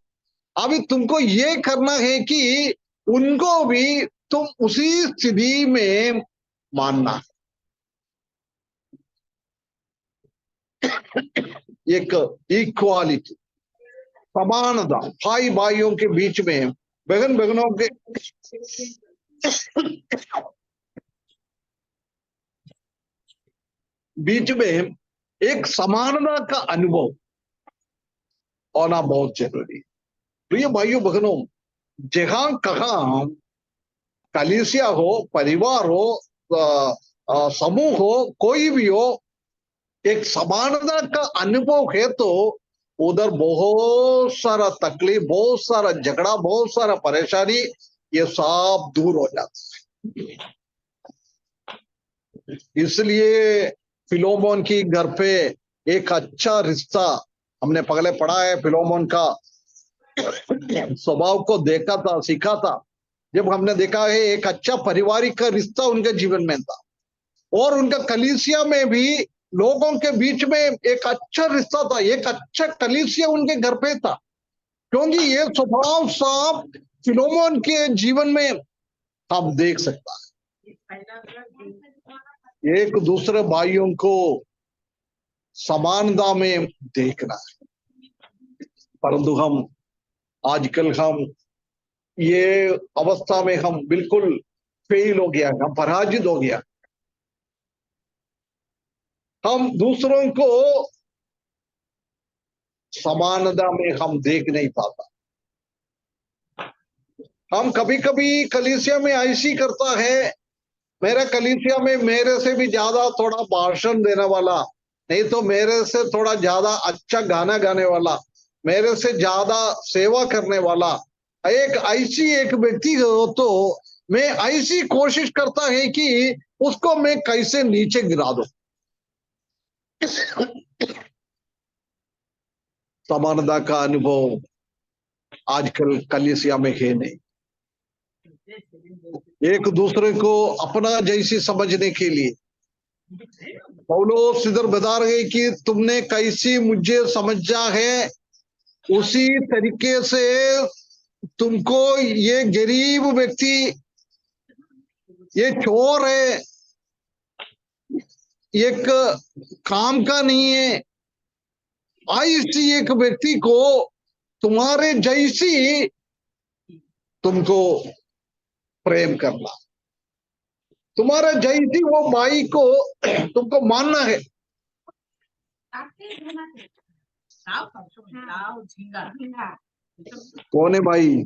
अभी तुमको ये करना है कि उनको भी तुम उसी स्थिति में मानना। एक इक्वालिटी, समानता, भाई भाइयों के बीच में, बहन बहनों के बीच में एक समानता का अनुभव होना बहुत जरूरी है। प्रिय भाइयों बहनों, जहां कहां कलीसिया हो, परिवार हो, समूह हो, कोई भी हो, एक समानता का अनुभव है तो उधर बहुत सारा तकलीफ, बहुत सारा झगड़ा, बहुत सारा परेशानी, ये सब दूर हो जाता है। इसलिए फिलोमोन की घर पे एक अच्छा रिश्ता, हमने पहले पढ़ा है, फिलोमोन का स्वभाव को देखा था, सीखा था, जब हमने देखा है एक अच्छा पारिवारिक का रिश्ता उनके जीवन में था। और उनका कलीसिया में भी लोगों के बीच में एक अच्छा रिश्ता था, एक अच्छा कलीसिया उनके घर पे था, क्योंकि ये स्वभाव साफ फिलोमोन के जीवन में आप देख सकता है। एक दूसरे भाइयों को समानता में देखना है, परंतु हम आजकल हम ये अवस्था में हम बिल्कुल फेल हो गया, हम पराजित हो गया। हम दूसरों को समानता में हम देख नहीं पाता। हम कभी कभी कलीसिया में ऐसी करता है, मेरा कलीसिया में मेरे से भी ज्यादा थोड़ा भाषण देने वाला, नहीं तो मेरे से थोड़ा ज्यादा अच्छा गाना गाने वाला, मेरे से ज्यादा सेवा करने वाला एक व्यक्ति हो, तो मैं ऐसी कोशिश करता है कि उसको मैं कैसे नीचे गिरा दूं। समानता का अनुभव आजकल कलीसिया में है नहीं। एक दूसरे को अपना जैसी समझने के लिए पौलुस इधर बता रहे कि तुमने कैसी मुझे समझा है, उसी तरीके से तुमको ये गरीब व्यक्ति, ये चोर है, एक काम का नहीं है, ऐसी एक व्यक्ति को तुम्हारे जैसी तुमको प्रेम करना, तुम्हारा जैसी वो भाई को तुमको मानना है। कौन है भाई?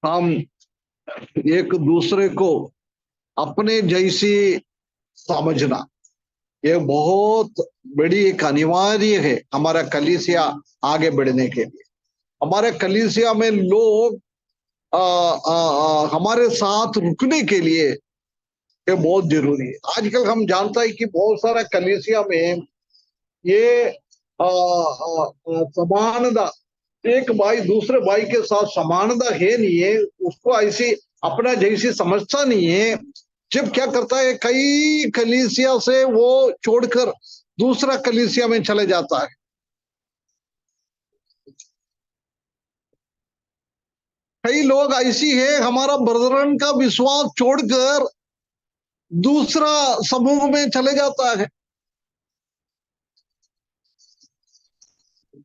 हम एक दूसरे को अपने जैसी समझना, ये बहुत बड़ी एक अनिवार्य है हमारा कलीसिया आगे बढ़ने के लिए। हमारे कलीसिया में लोग हमारे साथ रुकने के लिए ये बहुत जरूरी है। आजकल हम जानता है कि बहुत सारा कलीसिया में ये समानता, एक भाई दूसरे भाई के साथ समानता है नहीं है, उसको ऐसी अपना जैसी समझता नहीं है। जब क्या करता है, कई कलीसिया से वो छोड़कर दूसरा कलीसिया में चले जाता है। कई लोग ऐसी है, हमारा ब्रदरन का विश्वास छोड़कर दूसरा समूह में चले जाता है।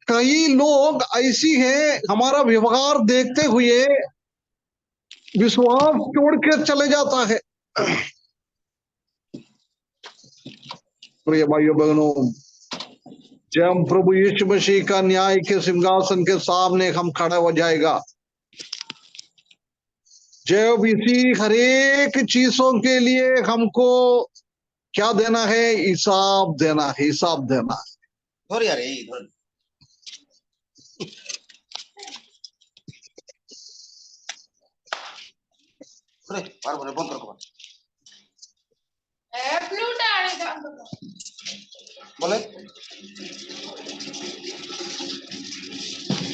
कई लोग ऐसी है, हमारा व्यवहार देखते हुए विश्वास छोड़कर चले जाता है। प्रिय भाइयों बहनों, जब प्रभु यीशु मसीह का न्याय के सिंहासन के सामने हम खड़ा हो जाएगा, जब इसी हरेक चीजों के लिए हमको क्या देना है, हिसाब देना है, हिसाब देना है। बोले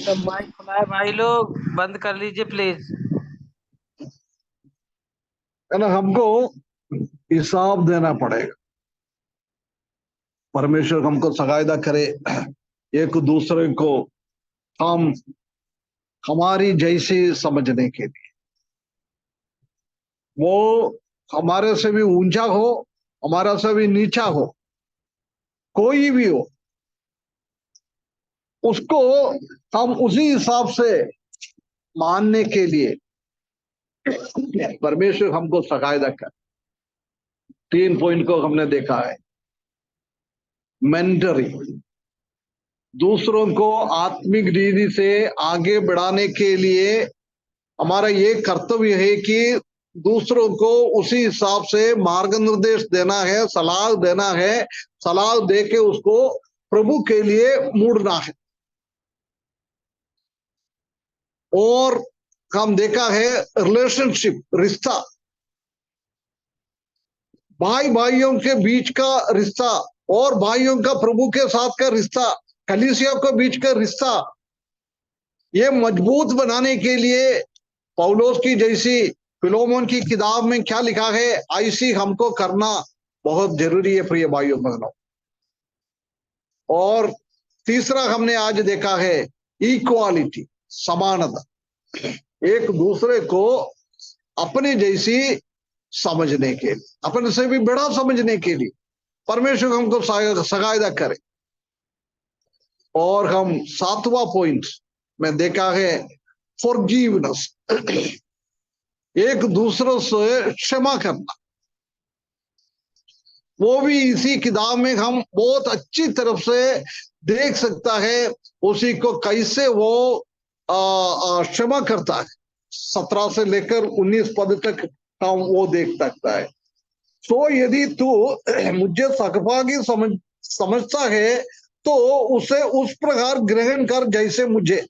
सब माइक खुला है भाई, लोग बंद कर लीजिए प्लीज। है ना, हमको हिसाब देना पड़ेगा। परमेश्वर हमको सहायता करे, एक दूसरे को हम हमारी जैसी समझने के लिए, वो हमारे से भी ऊंचा हो, हमारा से भी नीचा हो, कोई भी हो, उसको हम उसी हिसाब से मानने के लिए परमेश्वर हमको सहायता कर। 3 पॉइंट को हमने देखा है। मेंटरिंग, दूसरों को आत्मिक रीति से आगे बढ़ाने के लिए हमारा ये कर्तव्य है कि दूसरों को उसी हिसाब से मार्ग निर्देश देना है, सलाह देना है, सलाह देके उसको प्रभु के लिए मोड़ना है। और हम देखा है रिलेशनशिप, रिश्ता, भाई भाइयों के बीच का रिश्ता और भाइयों का प्रभु के साथ का रिश्ता, कलीसिया के बीच का रिश्ता, ये मजबूत बनाने के लिए पौलुस की जैसी फिलोमोन की किताब में क्या लिखा है, ऐसी हमको करना बहुत जरूरी है प्रिय भाइयों बहनों। और तीसरा हमने आज देखा है इक्वालिटी, समानता, एक दूसरे को अपने जैसी समझने के लिए, अपने से भी बड़ा समझने के लिए परमेश्वर हमको सहायता करे। और हम 7वां पॉइंट में देखा है फॉरगिवनेस, एक दूसरे से क्षमा करना। वो भी इसी किताब में हम बहुत अच्छी तरफ से देख सकता है उसी को कैसे वो क्षमा करता है। 17 से लेकर 19 पद तक हम वो देख सकता है। तो यदि तू मुझे सकभागी समझता है तो उसे उस प्रकार ग्रहण कर जैसे मुझे,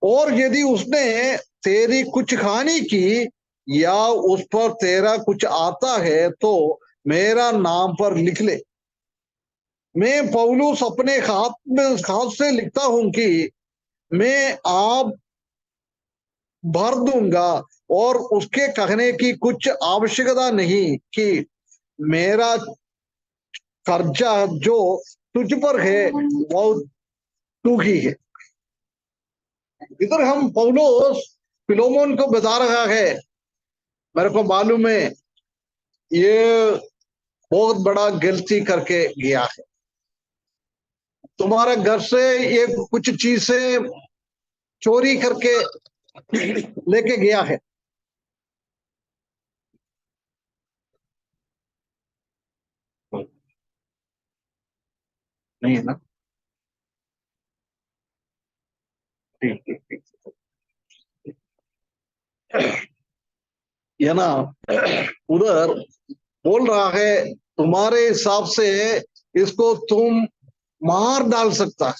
और यदि उसने तेरी कुछ हानि की या उस पर तेरा कुछ आता है तो मेरा नाम पर लिख ले। मैं पौलुस अपने हाथ से लिखता हूं कि मैं आप भर दूंगा, और उसके कहने की कुछ आवश्यकता नहीं कि मेरा कर्जा जो तुझ पर है वो तू ही है। इधर हम पौलुस फिलोमोन को बता रहा है, मेरे को मालूम है ये बहुत बड़ा गलती करके गया है, तुम्हारे घर से ये कुछ चीजें चोरी करके लेके गया है। नहीं है ना? ठीक ठीक ठीक, ये ना उधर बोल रहा है तुम्हारे हिसाब से इसको तुम मार डाल सकता है,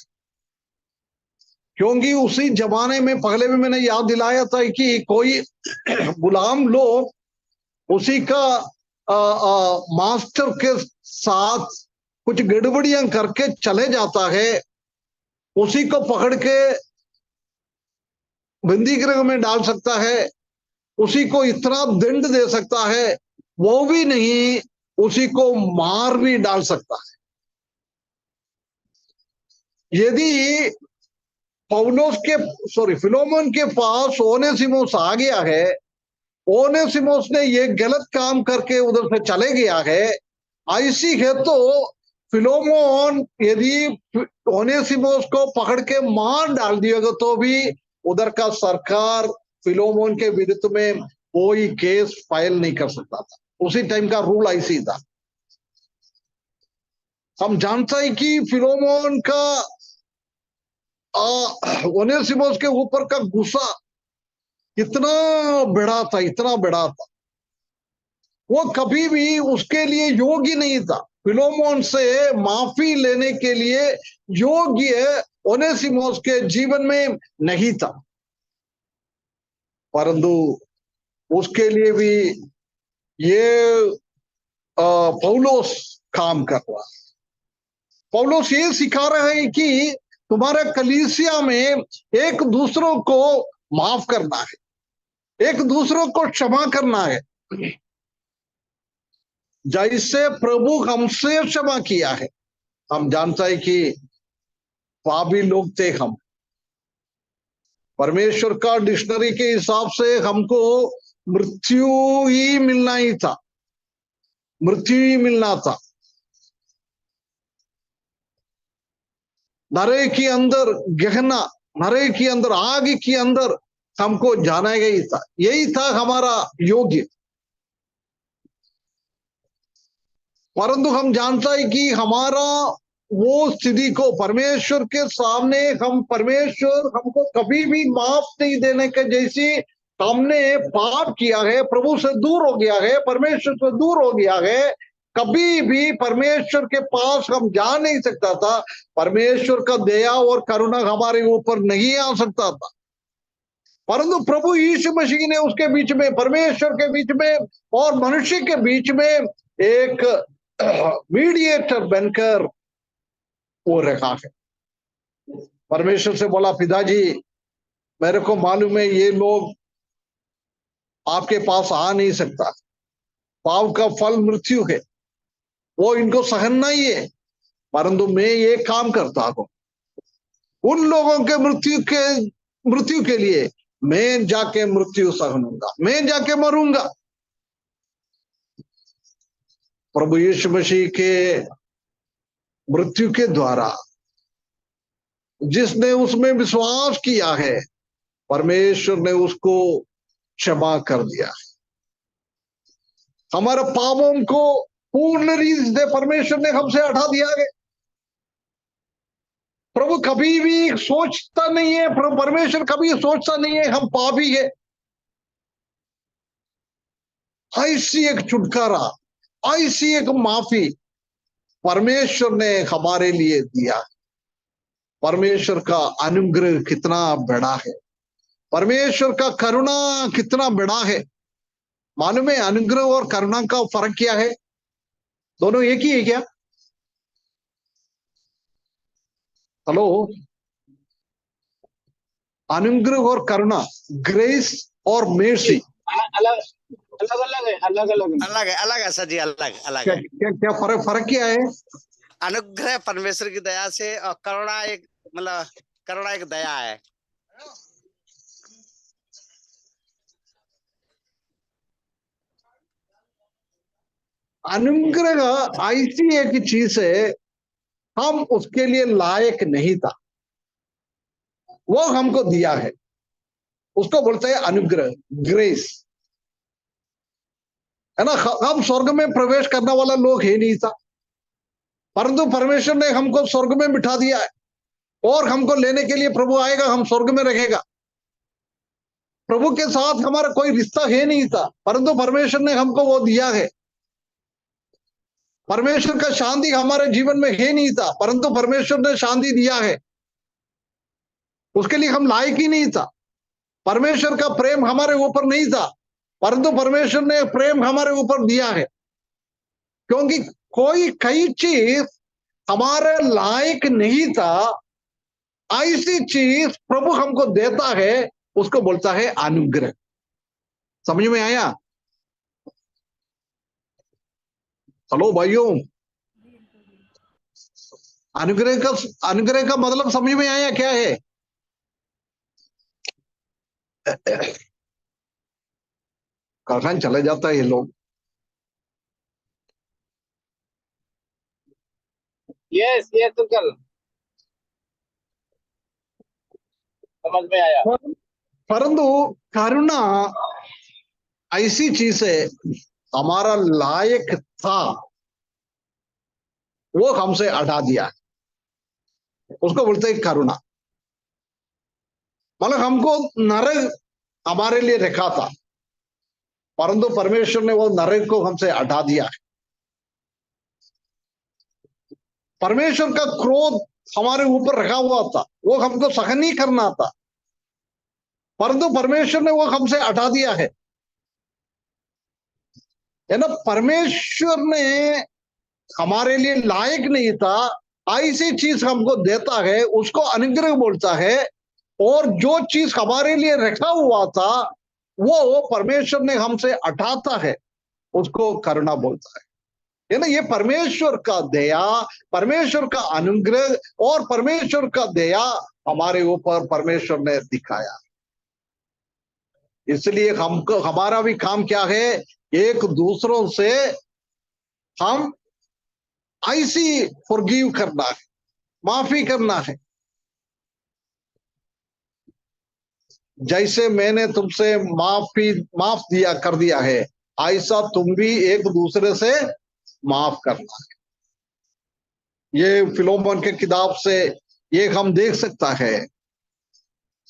क्योंकि उसी जमाने में पहले भी मैंने याद दिलाया था कि कोई गुलाम लोग उसी का मास्टर के साथ कुछ गड़बड़ियां करके चले जाता है, उसी को पकड़ के बंदी गृह में डाल सकता है, उसी को इतना दंड दे सकता है, वो भी नहीं उसी को मार भी डाल सकता है। यदि पौलुस के फिलोमोन के पास ओनेसिमुस आ गया है, ओनेसिमुस ने ये गलत काम करके उधर से चले गया है, ऐसी है तो फिलोमोन यदि ओनेसिमुस को पकड़ के मार डाल दिएगा तो भी उधर का सरकार फिलोमोन के विरुद्ध में कोई केस फाइल नहीं कर सकता था। उसी टाइम का रूल ऐसी था। हम जानते हैं कि फिलोमोन का ओनेसिमुस के ऊपर का गुस्सा इतना बड़ा था, इतना बड़ा था, वो कभी भी उसके लिए योग्य नहीं था, फिलोमोन से माफी लेने के लिए योग्य ओनेसिमुस के जीवन में नहीं था। परंतु उसके लिए भी ये पौलुस काम कर रहा है। पौलुस ये सिखा रहे हैं कि तुम्हारे कलीसिया में एक दूसरों को माफ करना है, एक दूसरों को क्षमा करना है, जैसे प्रभु हमसे क्षमा किया है। हम जानते हैं कि पापी लोग थे हम, परमेश्वर का डिक्शनरी के हिसाब से हमको मृत्यु ही मिलना ही था, मृत्यु ही मिलना था। नरे के अंदर गहना, नरे के अंदर आग के अंदर हमको जाना गई था, यही था हमारा योग्य। परंतु हम जानता है कि हमारा वो स्थिति को परमेश्वर के सामने हम, परमेश्वर हमको कभी भी माफ नहीं देने के जैसी हमने पाप किया है, प्रभु से दूर हो गया है, परमेश्वर से दूर हो गया है, कभी भी परमेश्वर के पास हम जा नहीं सकता था, परमेश्वर का दया और करुणा हमारे ऊपर नहीं आ सकता था। परंतु प्रभु यीशु मसीह ने उसके बीच में, परमेश्वर के बीच में और मनुष्य के बीच में एक मीडिएटर बनकर वो रखा है। परमेश्वर से बोला, पिताजी मेरे को मालूम है ये लोग आपके पास आ नहीं सकता, पाप का फल मृत्यु है, वो इनको सहना ही है, परंतु मैं ये काम करता हूं, उन लोगों के मृत्यु के लिए मैं जाके मृत्यु सहूंगा, मैं जाके मरूंगा। प्रभु यीशु मसीह के मृत्यु के द्वारा जिसने उसमें विश्वास किया है, परमेश्वर ने उसको क्षमा कर दिया। हमारे पापों को पूर्ण रीति से परमेश्वर ने हमसे हटा दिया है। प्रभु कभी भी सोचता नहीं है, प्रभु परमेश्वर कभी सोचता नहीं है हम पापी है। ऐसी एक छुटकारा, ऐसी एक माफी परमेश्वर ने हमारे लिए दिया। परमेश्वर का अनुग्रह कितना बड़ा है, परमेश्वर का करुणा कितना बड़ा है। मालूम है अनुग्रह और करुणा का फर्क क्या है? दोनों एक ही है क्या? हेलो, अनुग्रह और करुणा, ग्रेस और मेर्सी अलग अलग अलग है, अलग अलग है। अलग है, अलग है सर जी, अलग अलग क्या है। क्या क्या फर्क क्या है? अनुग्रह परमेश्वर की दया से और करुणा एक मतलब करुणा एक दया है। अनुग्रह ऐसी एक चीज है, हम उसके लिए लायक नहीं था, वो हमको दिया है, उसको बोलते हैं अनुग्रह, ग्रेस, है ना। हम स्वर्ग में प्रवेश करने वाला लोग ही नहीं था, परंतु परमेश्वर ने हमको स्वर्ग में बिठा दिया है, और हमको लेने के लिए प्रभु आएगा, हम स्वर्ग में रहेगा। प्रभु के साथ हमारा कोई रिश्ता है नहीं था, परंतु परमेश्वर ने हमको वो दिया है। परमेश्वर का शांति हमारे जीवन में है नहीं था, परंतु परमेश्वर ने शांति दिया है। उसके लिए हम लायक ही नहीं था। परमेश्वर का प्रेम हमारे ऊपर नहीं था, परंतु परमेश्वर ने प्रेम हमारे ऊपर दिया है। क्योंकि कई चीज हमारे लायक नहीं था, ऐसी चीज प्रभु हमको देता है, उसको बोलता है अनुग्रह। समझ में आया? हेलो भाइयों, अनुग्रह का मतलब समझ में आया क्या है? कहां चले जाता है ये लोग? यस यस अंकल, समझ में आया। परंतु करुणा ऐसी चीज है, हमारा लायक था, वो हमसे हटा दिया, उसको बोलते हैं करुणा। मतलब हमको नरक हमारे लिए रखा था, परंतु परमेश्वर ने वो नरक को हमसे हटा दिया। परमेश्वर का क्रोध हमारे ऊपर रखा हुआ था, वो हमको सहन नहीं करना था, परंतु परमेश्वर ने वो हमसे हटा दिया है ना। परमेश्वर ने हमारे लिए लायक नहीं था, ऐसी चीज हमको देता है, उसको अनुग्रह बोलता है। और जो चीज हमारे लिए रखा हुआ था, वो परमेश्वर ने हमसे हटाता है, उसको करुणा बोलता है ना। ये परमेश्वर का दया, परमेश्वर का अनुग्रह और परमेश्वर का दया हमारे ऊपर परमेश्वर ने दिखाया। इसलिए हमको, हमारा भी काम क्या है? एक दूसरों से हम ऐसी फॉरगिव करना है, माफी करना है। जैसे मैंने तुमसे माफ कर दिया है, ऐसा तुम भी एक दूसरे से माफ करना है। ये फिलोमोन के किताब से ये हम देख सकता है।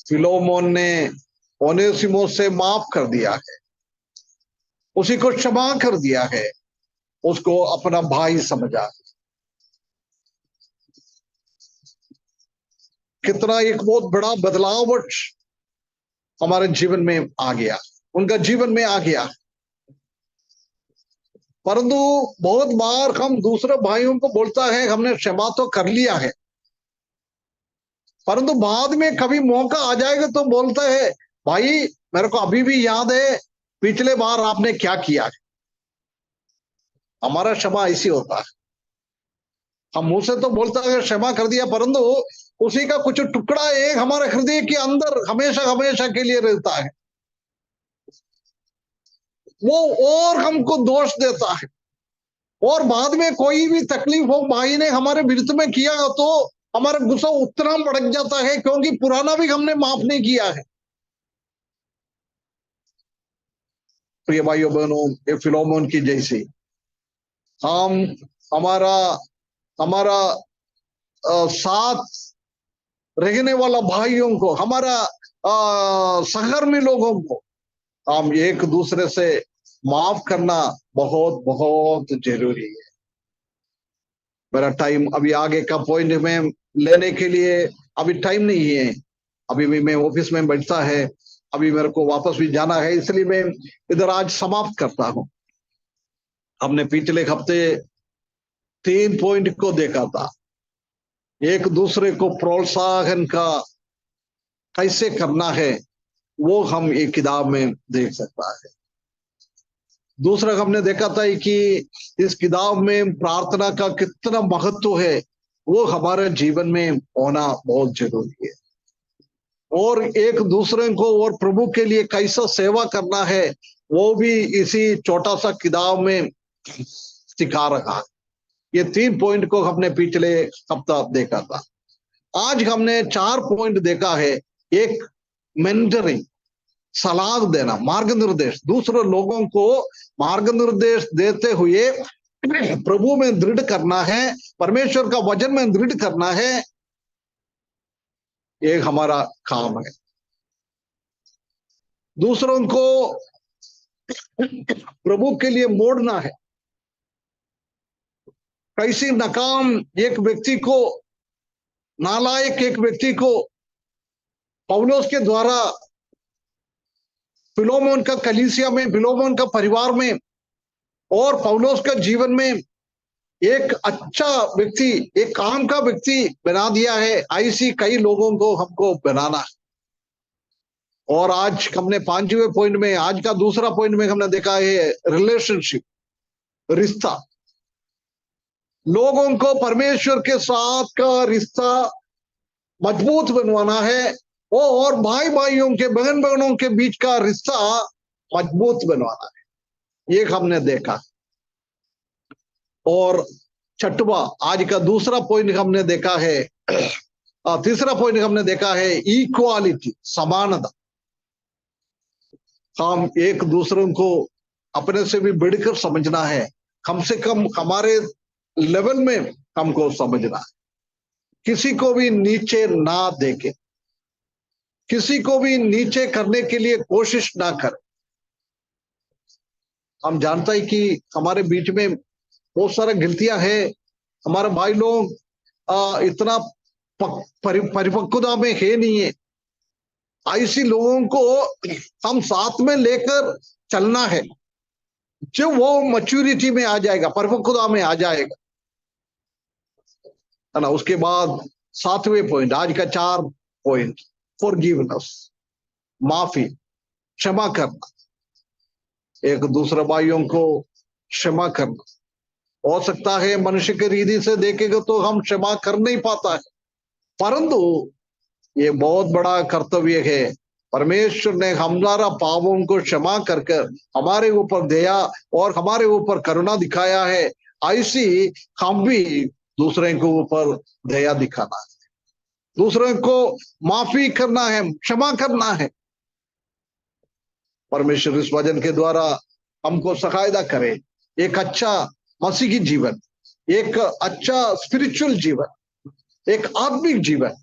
फिलोमोन ने ओनेसिमुस से माफ कर दिया है, उसी को क्षमा कर दिया है, उसको अपना भाई समझा। कितना एक बहुत बड़ा बदलाव हमारे जीवन में आ गया, उनका जीवन में आ गया। परंतु बहुत बार हम दूसरे भाइयों को बोलता है हमने क्षमा तो कर लिया है, परंतु बाद में कभी मौका आ जाएगा तो बोलता है भाई मेरे को अभी भी याद है पिछले बार आपने क्या किया है। हमारा क्षमा ऐसी होता है, हम मुंह से तो बोलता है क्षमा कर दिया, परंतु उसी का कुछ टुकड़ा एक हमारे हृदय के अंदर हमेशा हमेशा के लिए रहता है, वो और हमको दोष देता है। और बाद में कोई भी तकलीफ हो भाई ने हमारे विरुद्ध में किया तो हमारा गुस्सा उतना भड़क जाता है, क्योंकि पुराना भी हमने माफ नहीं किया है। प्रिय भाइयों बहनों, ये फिलोमोन की जैसे हम हमारा हमारा साथ रहने वाला भाइयों को, हमारा सहकर्मी लोगों को हम एक दूसरे से माफ करना बहुत बहुत जरूरी है। मेरा टाइम अभी आगे का पॉइंट में लेने के लिए अभी टाइम नहीं है, अभी भी मैं ऑफिस में बैठता है, अभी मेरे को वापस भी जाना है, इसलिए मैं इधर आज समाप्त करता हूं। हमने पिछले हफ्ते 3 पॉइंट को देखा था। एक दूसरे को प्रोत्साहन का कैसे करना है वो हम एक किताब में देख सकता है। दूसरा हमने देखा था कि इस किताब में प्रार्थना का कितना महत्व है वो हमारे जीवन में होना बहुत जरूरी है, और एक दूसरे को और प्रभु के लिए कैसा सेवा करना है वो भी इसी छोटा सा किताब में सिखा रहा है। ये 3 पॉइंट को हमने पिछले हफ्ता देखा था। आज हमने 4 पॉइंट देखा है। एक मेंटरिंग, सलाह देना, मार्ग निर्देश, दूसरे लोगों को मार्ग निर्देश देते हुए प्रभु में दृढ़ करना है, परमेश्वर का वचन में दृढ़ करना है, ये हमारा काम है। दूसरों को प्रभु के लिए मोड़ना है। कैसी नाकाम एक व्यक्ति को, नालायक एक व्यक्ति को पौलुस के द्वारा फिलोमोन का कलीसिया में, फिलोमोन का परिवार में और पौलुस का जीवन में एक अच्छा व्यक्ति, एक काम का व्यक्ति बना दिया है। ऐसी कई लोगों को हमको बनाना है। और आज हमने 5वें पॉइंट में, आज का दूसरा पॉइंट में हमने देखा है रिलेशनशिप, रिश्ता। लोगों को परमेश्वर के साथ का रिश्ता मजबूत बनवाना है और भाई भाइयों के, बहन बहनों के बीच का रिश्ता मजबूत बनवाना है, ये हमने देखा। और छठवा, आज का दूसरा पॉइंट हमने देखा है, तीसरा पॉइंट हमने देखा है इक्वालिटी, समानता। हम एक दूसरों को अपने से भी बढ़कर समझना है, कम से कम हमारे लेवल में हमको समझना है। किसी को भी नीचे ना देखे, किसी को भी नीचे करने के लिए कोशिश ना करें। हम जानते हैं कि हमारे बीच में बहुत सारा गलतियां हैं, हमारे भाई लोग इतना परिपक्वता में है नहीं है। ऐसी लोगों को हम साथ में लेकर चलना है, जब वो मैच्योरिटी में आ जाएगा, परिपक्वता में आ जाएगा, है ना। उसके बाद 7वें पॉइंट, आज का 4 पॉइंट, फॉरगिवनेस, माफी, क्षमा करना। एक दूसरे भाइयों को क्षमा करना। हो सकता है मनुष्य की रीति से देखेगा तो हम क्षमा कर नहीं पाता है, परंतु ये बहुत बड़ा कर्तव्य है। परमेश्वर ने हमारा पापों को क्षमा कर हमारे ऊपर दया और हमारे ऊपर करुणा दिखाया है। ऐसी हम भी दूसरे के ऊपर दया दिखाना है, दूसरे को माफी करना है, क्षमा करना है। परमेश्वर इस वचन के द्वारा हमको सहायता करे, एक अच्छा मसीही जीवन, एक अच्छा स्पिरिचुअल जीवन, एक आत्मिक जीवन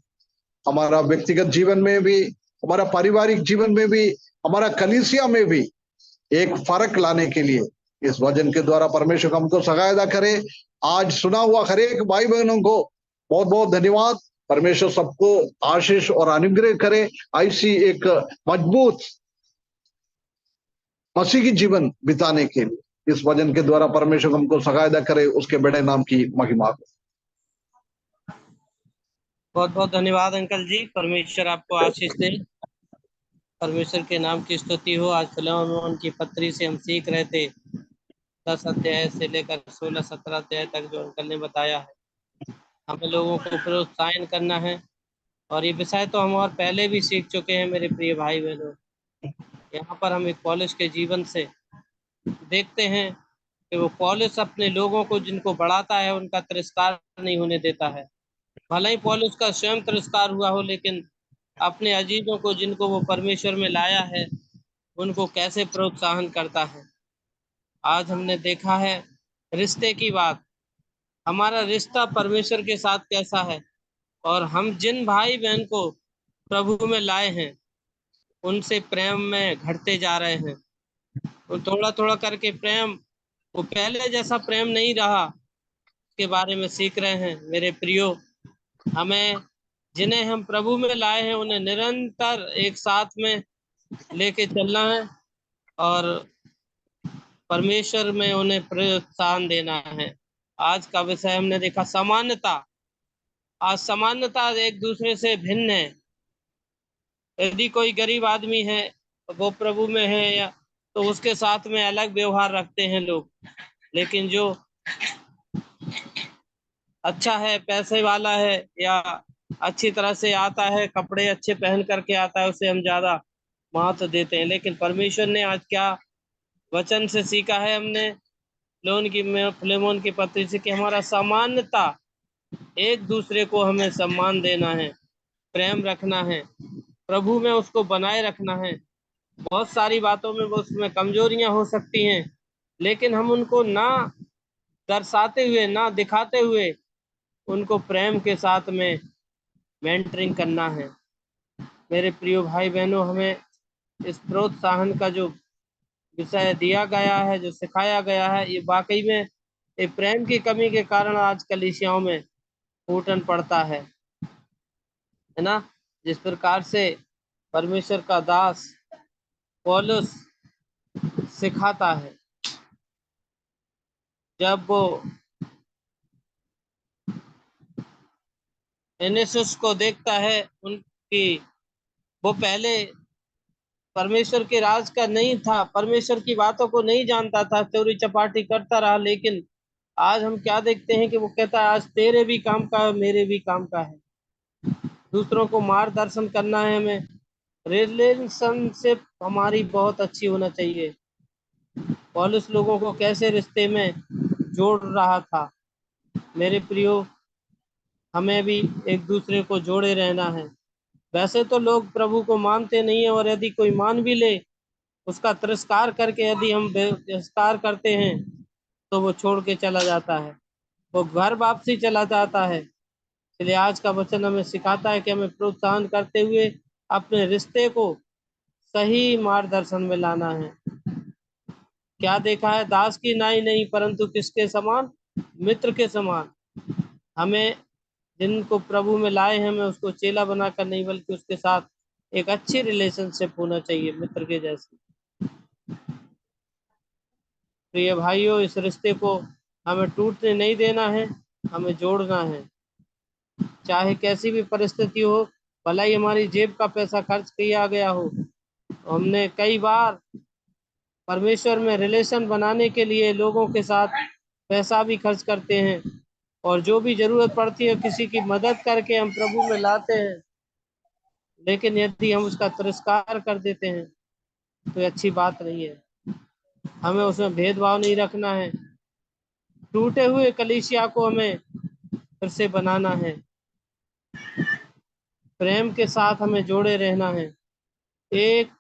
हमारा व्यक्तिगत जीवन में भी, हमारा पारिवारिक जीवन में भी, हमारा कलीसिया में भी एक फर्क लाने के लिए इस वचन के द्वारा परमेश्वर हमको सहायता करे। आज सुना हुआ हर एक भाई बहनों को बहुत बहुत धन्यवाद। परमेश्वर सबको आशीष और अनुग्रह करे, ऐसी एक मजबूत मसीही जीवन बिताने के लिए इस वचन के द्वारा परमेश्वर हमको सहायता करे, उसके बड़े नाम की महिमा हो। बहुत बहुत धन्यवाद अंकल जी, परमेश्वर आपको आशीष दे, परमेश्वर के नाम की स्तुति हो। आज फिलौन की पत्री से हम सीख रहे थे 10 अध्याय से लेकर 16-17 अध्याय तक जो अंकल ने बताया है। हमें लोगों को प्रोत्साहन करना है, और ये विषय तो हम और पहले भी सीख चुके हैं मेरे प्रिय भाई बहनों। यहाँ पर हम एक पौलुस के जीवन से देखते हैं कि वो पौलुस अपने लोगों को जिनको बढ़ाता है उनका तिरस्कार नहीं होने देता है। भले ही पौलुस का स्वयं तिरस्कार हुआ हो, लेकिन अपने अजीजों को जिनको वो परमेश्वर में लाया है उनको कैसे प्रोत्साहन करता है। आज हमने देखा है रिश्ते की बात, हमारा रिश्ता परमेश्वर के साथ कैसा है, और हम जिन भाई बहन को प्रभु में लाए हैं उनसे प्रेम में घटते जा रहे हैं। तो थोड़ा थोड़ा करके प्रेम, वो पहले जैसा प्रेम नहीं रहा, के बारे में सीख रहे हैं। मेरे प्रियो, हमें जिन्हें हम प्रभु में लाए हैं उन्हें निरंतर एक साथ में लेके चलना है, और परमेश्वर में उन्हें प्रोत्साहन देना है। आज का विषय हमने देखा समानता। आज समानता एक दूसरे से भिन्न है। यदि कोई गरीब आदमी है वो प्रभु में है, या तो उसके साथ में अलग व्यवहार रखते हैं लोग, लेकिन जो अच्छा है, पैसे वाला है, या अच्छी तरह से आता है, कपड़े अच्छे पहन करके आता है, उसे हम ज्यादा महत्व देते हैं। लेकिन परमेश्वर ने आज क्या वचन से सीखा है हमने फिलेमोन की पत्री से, कि हमारा समानता, एक दूसरे को हमें सम्मान देना है, प्रेम रखना है, प्रभु में उसको बनाए रखना है। बहुत सारी बातों में वो उसमें कमजोरियां हो सकती हैं, लेकिन हम उनको ना दर्शाते हुए, ना दिखाते हुए, उनको प्रेम के साथ में मेंटरिंग करना है। मेरे प्रिय भाई बहनों, हमें इस प्रोत्साहन का जो विषय दिया गया है, जो सिखाया गया है, ये वाकई में एक प्रेम की कमी के कारण आज कलीसियाओं में फूटन पड़ता है ना। जिस प्रकार से परमेश्वर का दास पौलुस सिखाता है, जब वो एनेसुस को देखता है, उनकी वो पहले परमेश्वर के राज का नहीं था, परमेश्वर की बातों को नहीं जानता था, चोरी चपाटी करता रहा। लेकिन आज हम क्या देखते हैं कि वो कहता है आज तेरे भी काम का है, मेरे भी काम का है। दूसरों को मार्गदर्शन करना है हमें। रिलेशनशिप हमारी बहुत अच्छी होना चाहिए। पौलुस लोगों को कैसे रिश्ते में जोड़ रहा था। मेरे प्रियो, हमें भी एक दूसरे को जोड़े रहना है। वैसे तो लोग प्रभु को मानते नहीं है, और यदि कोई मान भी ले, उसका तिरस्कार करके यदि हम तिरस्कार करते हैं तो वो छोड़ के चला जाता है, वो घर वापसी चला जाता है। इसलिए आज का वचन हमें सिखाता है कि हमें प्रोत्साहन करते हुए अपने रिश्ते को सही मार्गदर्शन में लाना है। क्या देखा है, दास की नाई नहीं परंतु किसके समान, मित्र के समान। हमें जिनको प्रभु में लाए हैं, हमें उसको चेला बनाकर नहीं, बल्कि उसके साथ एक अच्छी रिलेशनशिप होना चाहिए, मित्र के जैसे। प्रिय भाइयों, इस रिश्ते को हमें टूटने नहीं देना है, हमें जोड़ना है। चाहे कैसी भी परिस्थिति हो, भला ही हमारी जेब का पैसा खर्च किया गया हो, हमने कई बार परमेश्वर में रिलेशन बनाने के लिए लोगों के साथ पैसा भी खर्च करते हैं, और जो भी जरूरत पड़ती है किसी की मदद करके हम प्रभु में लाते हैं। लेकिन यदि हम उसका तिरस्कार कर देते हैं तो अच्छी बात नहीं है। हमें उसमें भेदभाव नहीं रखना है। टूटे हुए कलीसिया को हमें फिर से बनाना है। प्रेम के साथ हमें जोड़े रहना है। एक